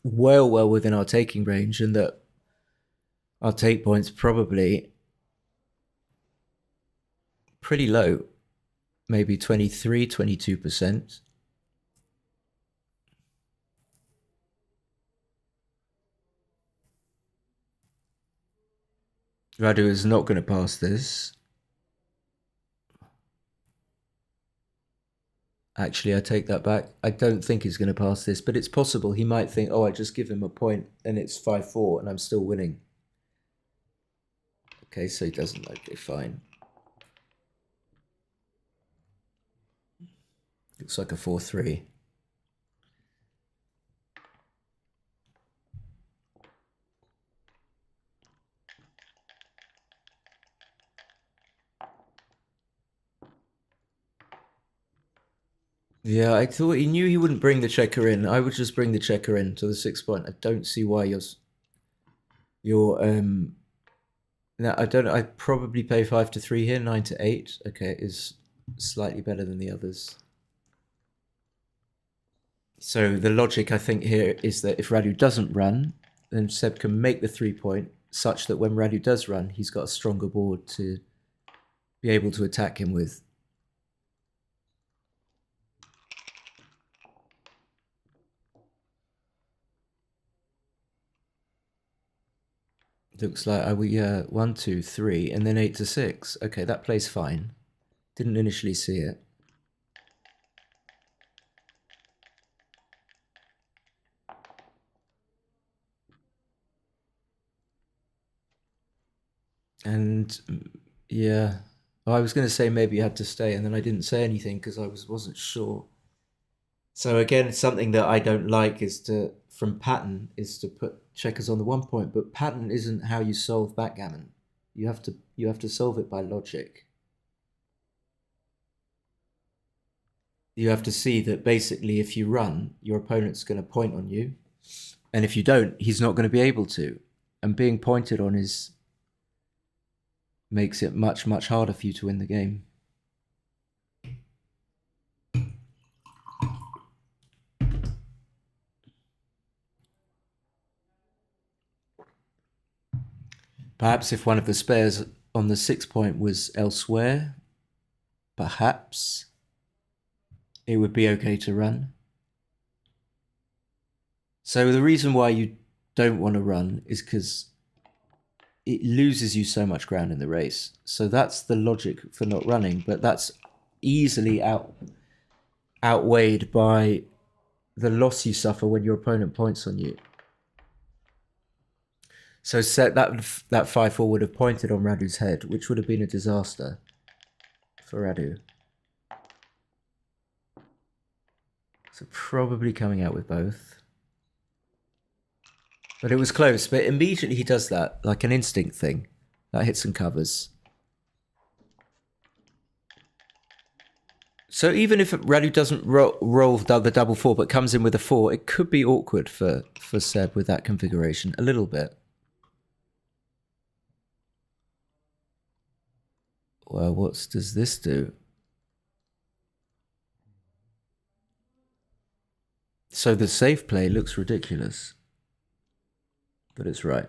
well within our taking range, and that our take point's probably pretty low, maybe 23, 22%. Radu is not going to pass this. Actually, I take that back. I don't think he's going to pass this, but it's possible. He might think, oh, I just give him a point and it's 5-4 and I'm still winning. Okay, so he doesn't. Okay, fine. Looks like a 4-3. Yeah, I thought he knew he wouldn't bring the checker in. I would just bring the checker in to the 6 point. I don't see why now I don't. I'd probably pay 5-3 here, 9-8. Okay, is slightly better than the others. So the logic I think here is that if Radu doesn't run, then Seb can make the 3 point such that when Radu does run, he's got a stronger board to be able to attack him with. Looks like 1, 2, 3, and then 8-6. Okay, that plays fine. Didn't initially see it. And yeah, I was going to say maybe you had to stay, and then I didn't say anything because I wasn't sure. So again, something that I don't like is from pattern is to put checkers on the 1 point, but pattern isn't how you solve backgammon. You have to solve it by logic. You have to see that basically if you run, your opponent's going to point on you, and if you don't, he's not going to be able to. And being pointed on makes it much, much harder for you to win the game. Perhaps if one of the spares on the 6 point was elsewhere, perhaps it would be okay to run. So the reason why you don't want to run is because it loses you so much ground in the race. So that's the logic for not running, but that's easily outweighed by the loss you suffer when your opponent points on you. So set that 5-4 would have pointed on Radu's head, which would have been a disaster for Radu. So probably coming out with both. But it was close, but immediately he does that, like an instinct thing. That hits and covers. So even if Radu doesn't roll the double 4, but comes in with a 4, it could be awkward for Seb with that configuration, a little bit. Well, what does this do? So the safe play looks ridiculous. But it's right.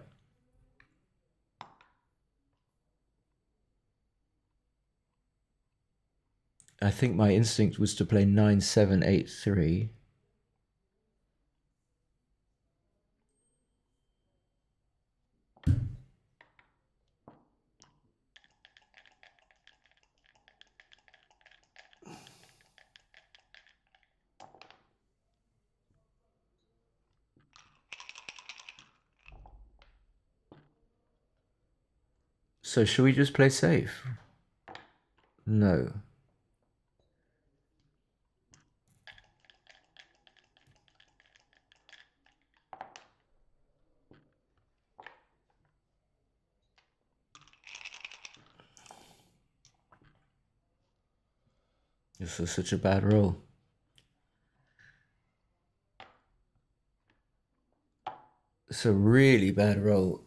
I think my instinct was to play 9-7, 8-3. So should we just play safe? No. This is such a bad roll. It's a really bad roll.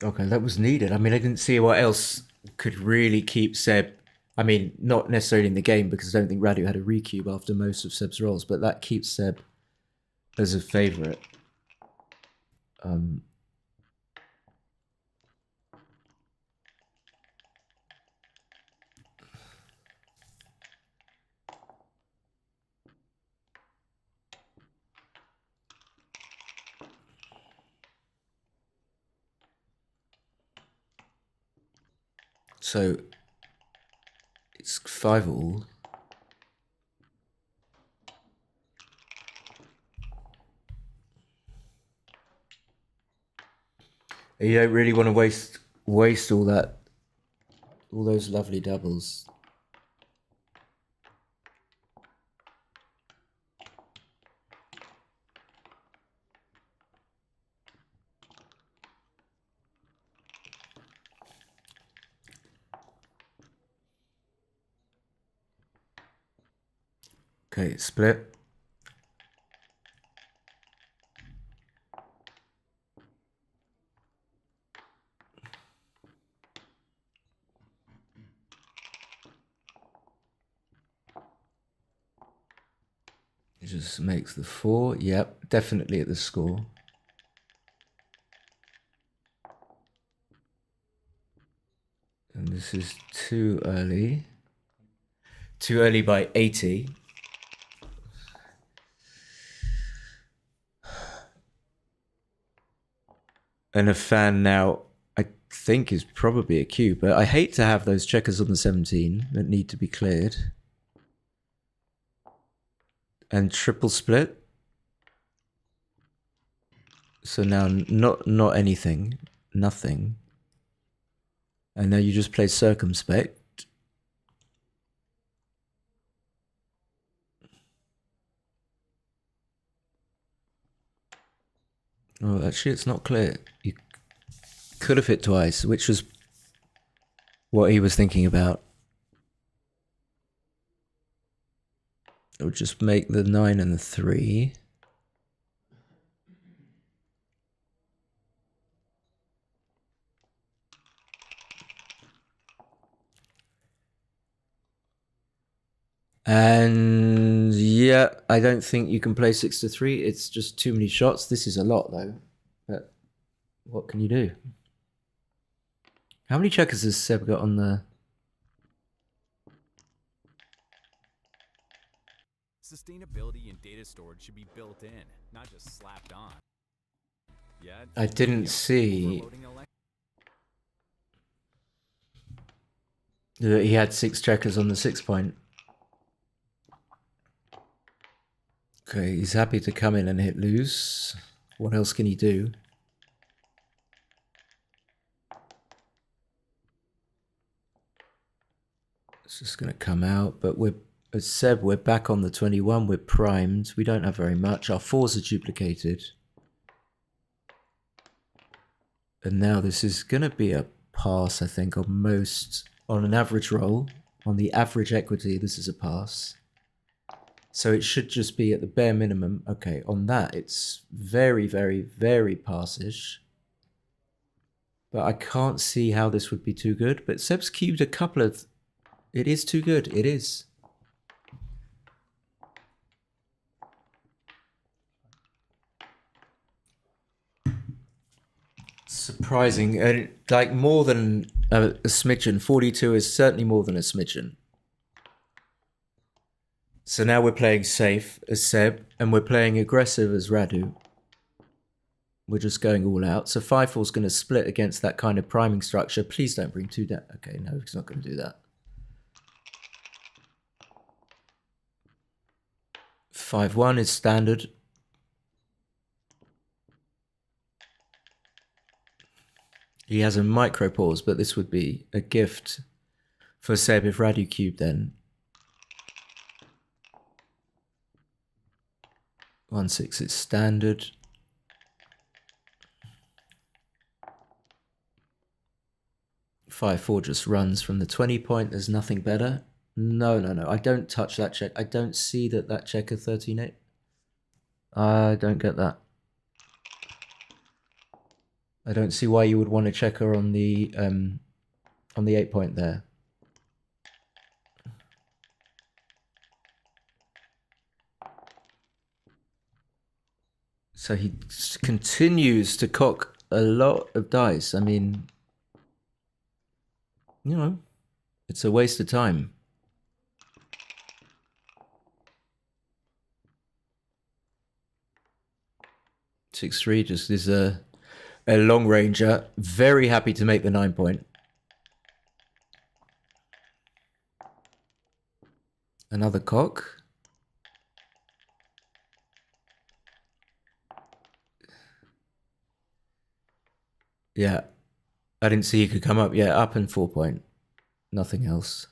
Okay, that was needed. I mean, I didn't see what else could really keep Seb. I mean, not necessarily in the game because I don't think Radu had a recube after most of Seb's rolls, but that keeps Seb as a favourite. So it's 5-all. You don't really want to waste all those lovely doubles. Okay, split. It just makes the 4. Yep, definitely at the score. And this is too early. Too early by 80. And a fan now, I think, is probably a cue. But I hate to have those checkers on the 17 that need to be cleared. And triple split. So now not anything. Nothing. And now you just play circumspect. Oh, actually, it's not clear. You could have hit twice, which was what he was thinking about. It would just make the 9 and the 3. And yeah, I don't think you can play 6 to 3. It's just too many shots. This is a lot though. But what can you do? How many checkers has Seb got on the... Sustainability in data storage should be built in, not just slapped on. Yeah, I didn't see that he had 6 checkers on the 6 point. Okay, he's happy to come in and hit loose. What else can he do? It's just going to come out, but as Seb, we're back on the 21. We're primed. We don't have very much. Our 4s are duplicated. And now this is going to be a pass, I think, on an average roll. On the average equity, this is a pass. So it should just be at the bare minimum. Okay, on that, it's very, very, very pass-ish. But I can't see how this would be too good. But Seb's cubed a couple of... It is too good. It is. Surprising. And like more than a smidgen. 42 is certainly more than a smidgen. So now we're playing safe as Seb, and we're playing aggressive as Radu. We're just going all out. So 5-4 is going to split against that kind of priming structure. Please don't bring 2 down. Okay, no, he's not going to do that. 5-1 is standard. He has a micro pause, but this would be a gift for Seb if Radu cubed then. 1-6 is standard. Five four just runs from the 20 point. There's nothing better. No. I don't touch that check. I don't see that checker 13-8. I don't get that. I don't see why you would want a checker on the 8 point there. So he continues to cock a lot of dice. I mean, you know, it's a waste of time. Six three just is a long ranger. Very happy to make the 9 point. the cock. Yeah. I didn't see you could come up. Yeah, up and 4 point. Nothing else.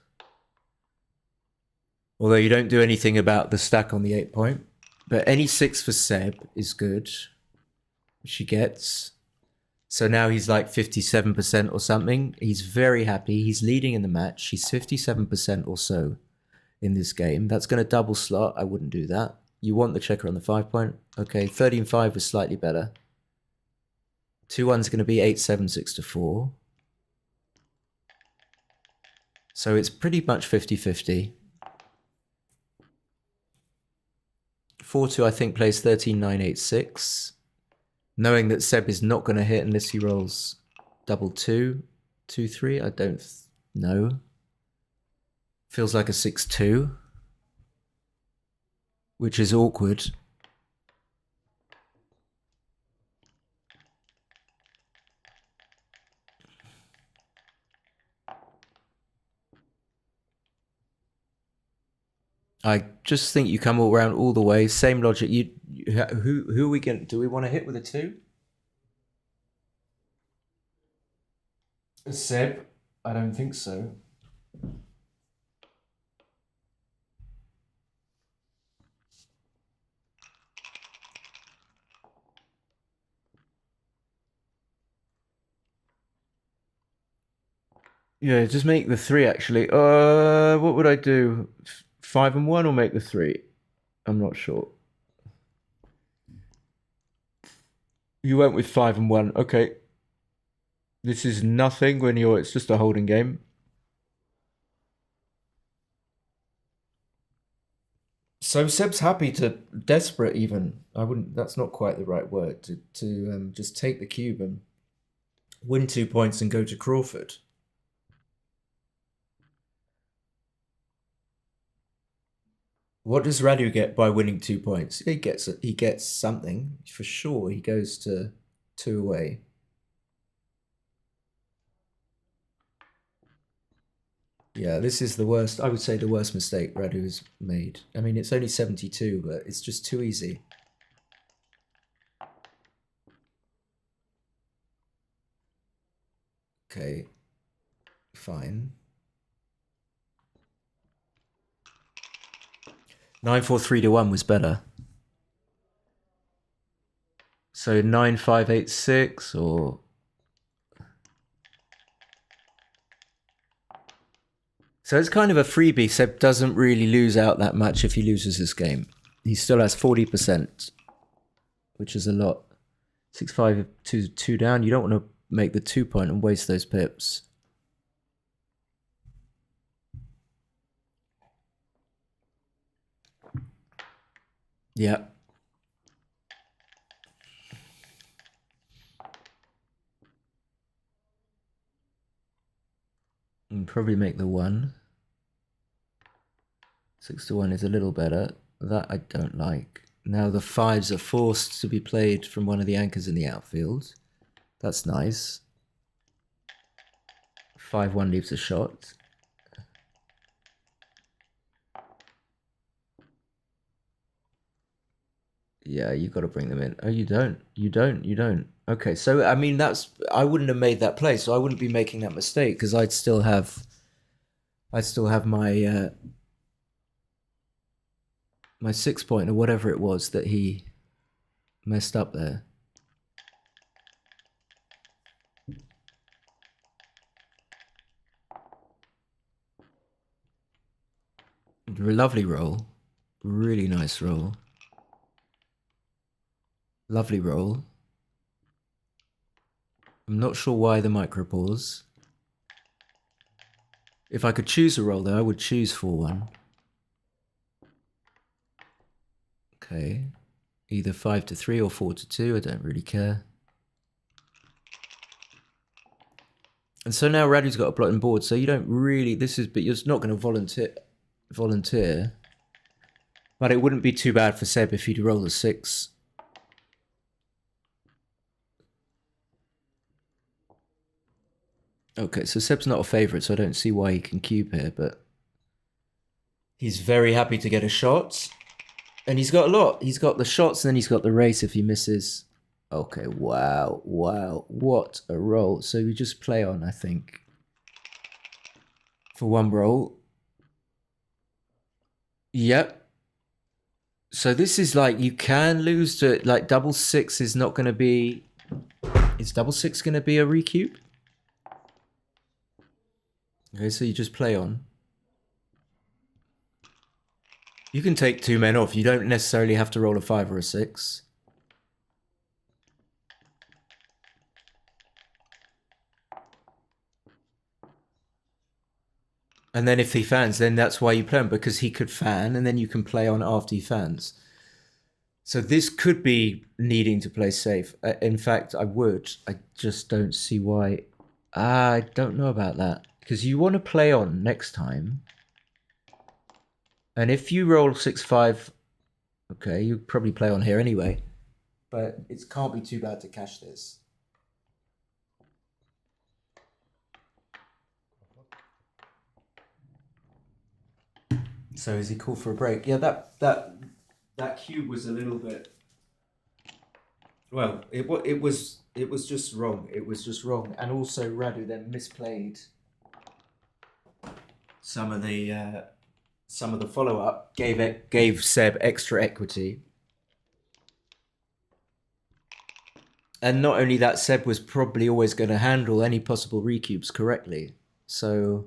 Although you don't do anything about the stack on the 8 point. But any 6 for Seb is good. She gets. So now he's like 57% or something. He's very happy. He's leading in the match. He's 57% or so in this game. That's going to double slot. I wouldn't do that. You want the checker on the 5 point. Okay, 13-5 was slightly better. 2-1's going to be 8-7, 6-4. So it's pretty much 50-50. 4-2, I think, plays 13-9, 8-6. Knowing that Seb is not going to hit unless he rolls double 2, 2-3. I don't know. Feels like a 6-2. Which is awkward. I just think you come all around all the way. Same logic. Who are we going? Do we want to hit with a 2? Seb? I don't think so. Yeah, just make the 3 actually. What would I do? 5 and 1 or make the 3? I'm not sure. You went with 5 and 1. Okay. This is nothing when it's just a holding game. So Seb's happy to, desperate even. I wouldn't, that's not quite the right word, to just take the cube and win 2 points and go to Crawford. What does Radu get by winning 2 points? He gets something for sure. He goes to 2 away. Yeah, this is the worst. I would say the worst mistake Radu has made. I mean, it's only 72, but it's just too easy. Okay, fine. 9-4-3-1 was better. So 9-5-8-6 or... So it's kind of a freebie. Seb doesn't really lose out that much if he loses this game. He still has 40%, which is a lot. 6-5, 2 down. You don't want to make the 2 point and waste those pips. Yeah. And probably make the 1. 6-1 is a little better. That I don't like. Now the 5s are forced to be played from one of the anchors in the outfield. That's nice. 5-1 leaves a shot. Yeah, you got to bring them in. Oh, you don't. You don't. Okay, so I mean I wouldn't have made that play, so I wouldn't be making that mistake because I'd still have my my 6 point or whatever it was that he messed up there. Lovely roll. Really nice roll. Lovely roll. I'm not sure why the micro pause. If I could choose a roll though, I would choose 4-1. Okay. Either 5-3 or 4-2, I don't really care. And so now Radu's got a blotting board, so you don't really, but you're not going to volunteer. But it wouldn't be too bad for Seb if he'd roll a 6. Okay, so Seb's not a favourite, so I don't see why he can cube here, but He's very happy to get a shot. And he's got a lot. He's got the shots and then he's got the race if he misses. Okay, wow, wow. What a roll. So we just play on, I think. For one roll. Yep. So this is like, you can lose to, like, double six is not going to be... Is double six going to be a recube? Okay, so you just play on. You can take two men off. You don't necessarily have to roll a 5 or a 6. And then if he fans, then that's why you play him, because he could fan, and then you can play on after he fans. So this could be needing to play safe. In fact, I would. I just don't see why. I don't know about that. Because you want to play on next time. And if you roll 6-5, okay, you probably play on here anyway. But it can't be too bad to cash this. So is he cool for a break? Yeah, that cube was a little bit. Well, it was just wrong. It was just wrong, and also Radu then misplayed some of the follow up. Gave Seb extra equity, and not only that, Seb was probably always going to handle any possible recubes correctly. So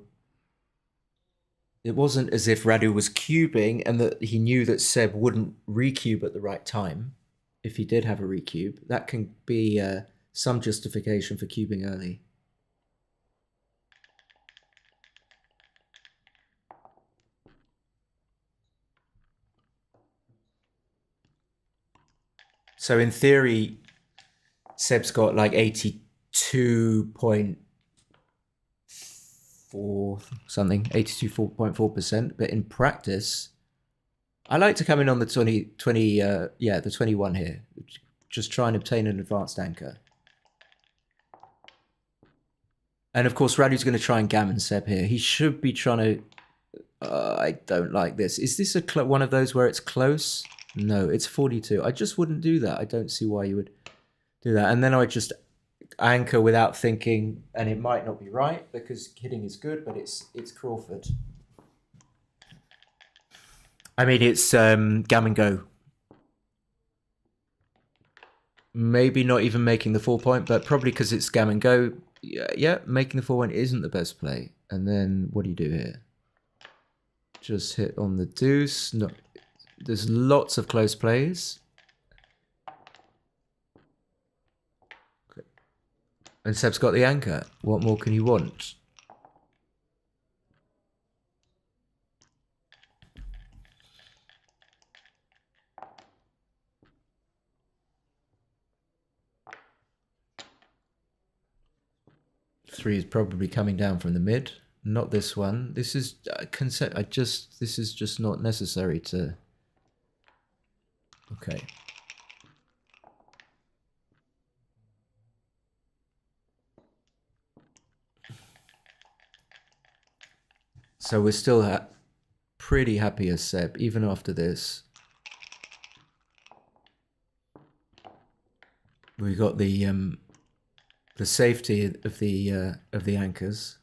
it wasn't as if Radu was cubing and that he knew that Seb wouldn't recube at the right time. If he did have a recube, that can be some justification for cubing early. So in theory, Seb's got like 82.4 something, 82.4%. But in practice, I like to come in on the 21 here. Just try and obtain an advanced anchor. And of course, Radu's going to try and gammon Seb here. He should be trying to... I don't like this. Is this one of those where it's close? No, it's 42. I just wouldn't do that. I don't see why you would do that. And then I would just anchor without thinking, and it might not be right because hitting is good, but it's Crawford. I mean, it's gammon go. Maybe not even making the 4 point, but probably because it's gammon go. Yeah, making the 4 point isn't the best play. And then what do you do here? Just hit on the deuce. No, there's lots of close plays. Okay. And Seb's got the anchor. What more can you want? Three is probably coming down from the mid. Not this one. This is concept. This is just not necessary to. Okay. So we're still pretty happy as Seb, even after this. We got the safety of the anchors.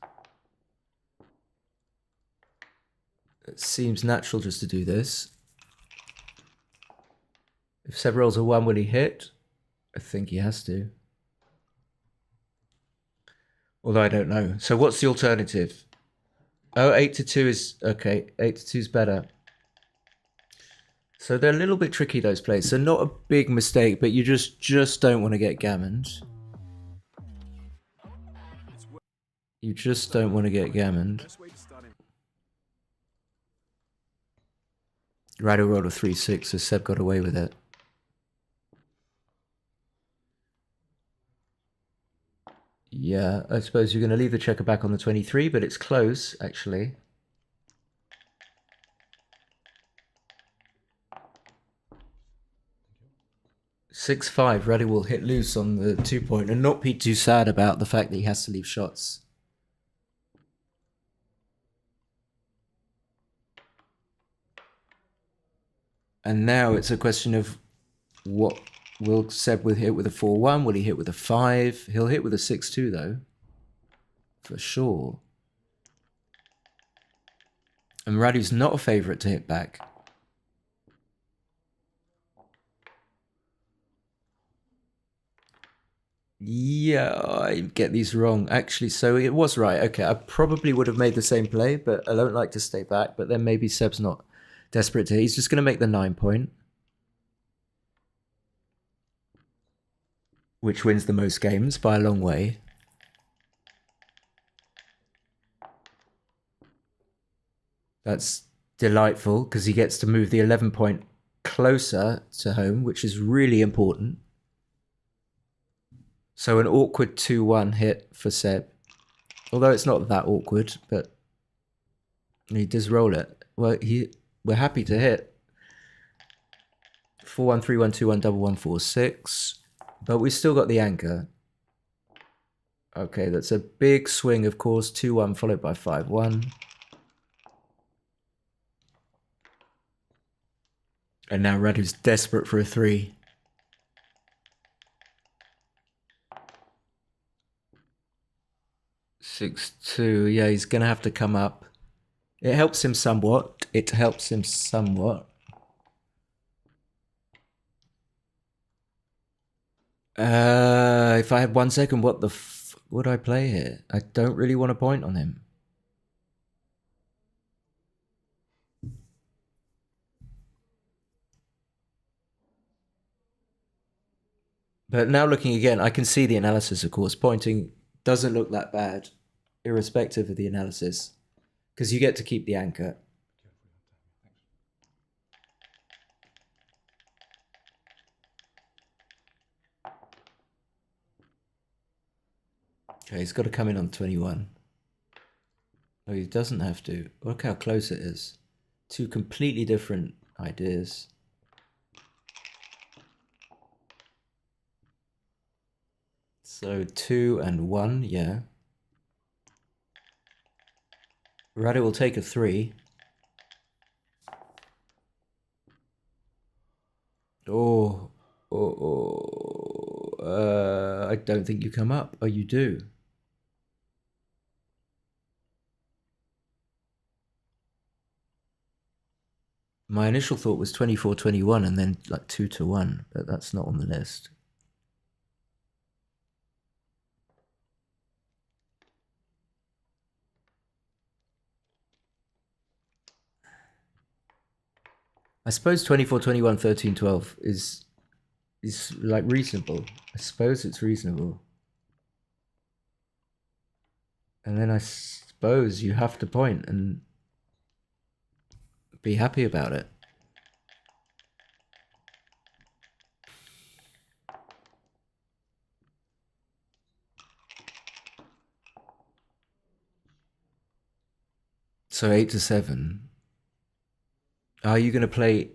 It seems natural just to do this. If Seb rolls a 1, will he hit? I think he has to. Although I don't know. So what's the alternative? Oh, 8-2 is... Okay, 8-2 is better. So they're a little bit tricky, those plays. So not a big mistake, but you just don't want to get gammoned. You just don't want to get gammoned. Radu rolled a 3-6, so Seb got away with it. Yeah, I suppose you're going to leave the checker back on the 23, but it's close, actually. (6-5), Radu will hit loose on the 2 point and not be too sad about the fact that he has to leave shots. And now it's a question of what will Seb will hit with a 4-1? Will he hit with a 5? He'll hit with a 6-2 though, for sure. And Radu's not a favourite to hit back. Yeah, I get these wrong. Actually, so it was right. Okay, I probably would have made the same play, but I don't like to stay back. But then maybe Seb's not desperate to hit. He's just going to make the 9 point. Which wins the most games by a long way. That's delightful because he gets to move the 11 point closer to home, which is really important. So an awkward 2-1 hit for Seb. Although it's not that awkward, but he does roll it. Well, we're happy to hit. 4-1, 3-1, 2-1, double 1, 4-6. But we still got the anchor. Okay, that's a big swing, of course. 2-1 followed by 5-1. And now Radu's desperate for a 3. Six two, yeah, he's gonna have to come up. It helps him somewhat. If I had 1 second, what the would I play here? I don't really want to point on him. But now looking again, I can see the analysis, of course. Pointing doesn't look that bad, irrespective of the analysis, because you get to keep the anchor. Okay, he's got to come in on 21. No, he doesn't have to. Look how close it is. Two completely different ideas. So 2 and 1, yeah. Radu will take a 3. I don't think you come up. Oh, you do. My initial thought was 24-21 and then like 2-1, but that's not on the list. I suppose 24-21, 13-12 is like reasonable. I suppose it's reasonable. And then I suppose you have to point and be happy about it. So 8-7. Are you going to play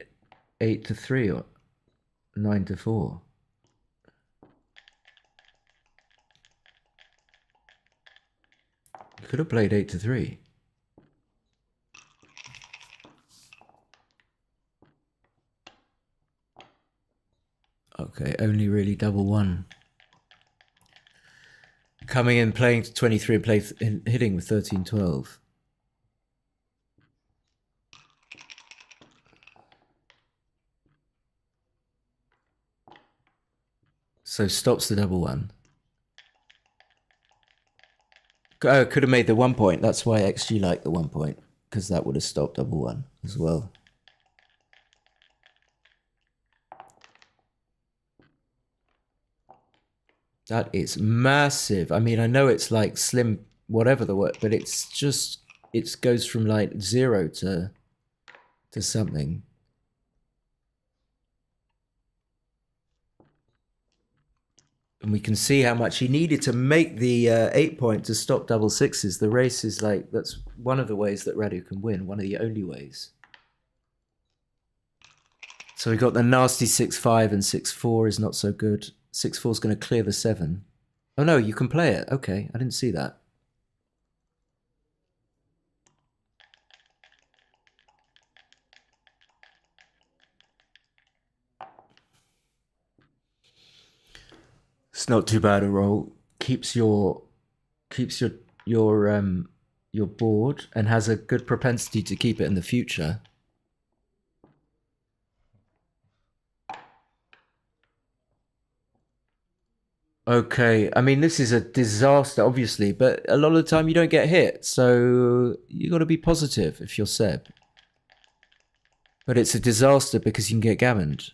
8-3 or 9-4? You could have played 8-3. Okay, only really double 1. Coming in, playing to 23 and hitting with 13-12. So stops the double 1. Oh, could have made the 1 point. That's why XG liked the 1 point, because that would have stopped double 1 as well. That is massive. I mean, I know it's like slim, whatever the word, but it's just, it goes from like 0 to something. And we can see how much he needed to make the 8 point to stop double 6s. The race is like, that's one of the ways that Radu can win, one of the only ways. So we got the nasty 6-5 and 6-4 is not so good. 6-4 is going to clear the 7. Oh no, you can play it. Okay, I didn't see that. It's not too bad a roll. Keeps your board and has a good propensity to keep it in the future. Okay, I mean this is a disaster, obviously, but a lot of the time you don't get hit, so you got to be positive if you're Seb. But it's a disaster because you can get gammoned.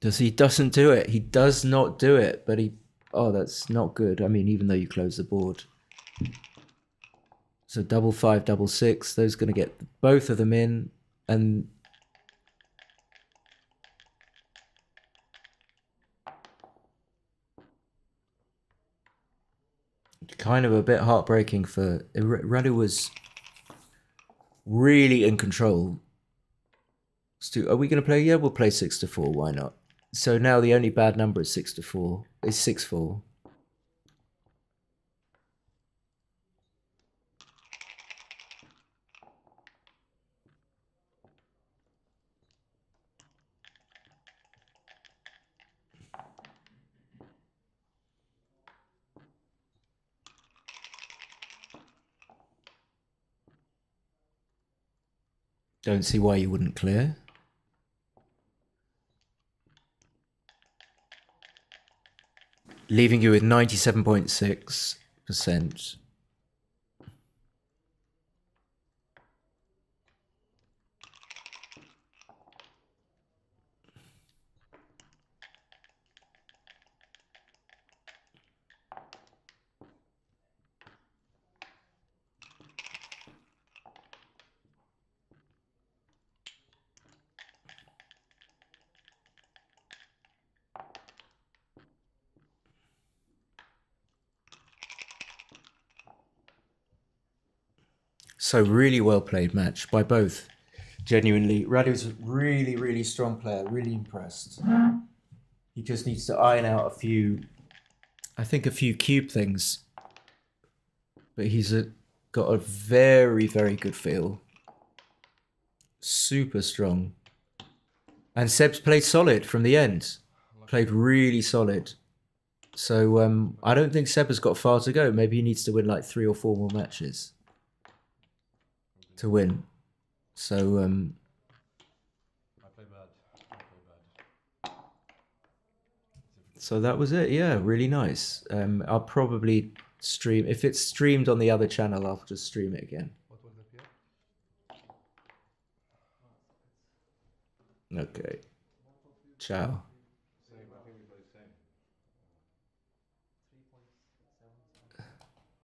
He doesn't do it. He does not do it, but he... Oh, that's not good. I mean, even though you close the board. So double 5, double 6. Those going to get both of them in. And... kind of a bit heartbreaking for... Radu was really in control. Stu, are we going to play? Yeah, we'll play 6-4. Why not? So now the only bad number is 6-4. Is 6-4. Don't see why you wouldn't clear. Leaving you with 97.6%. So really well played match by both. Genuinely, Radu's a really, really strong player. Really impressed. He just needs to iron out a few, I think a few cube things. But he's got a very, very good feel. Super strong. And Seb's played solid from the end. Played really solid. So I don't think Seb has got far to go. Maybe he needs to win like 3 or 4 more matches to win. So I play bad. so that was it. Yeah, really nice. I'll probably stream, if it's streamed on the other channel, I'll just stream it again. What was the PR? Okay. Ciao.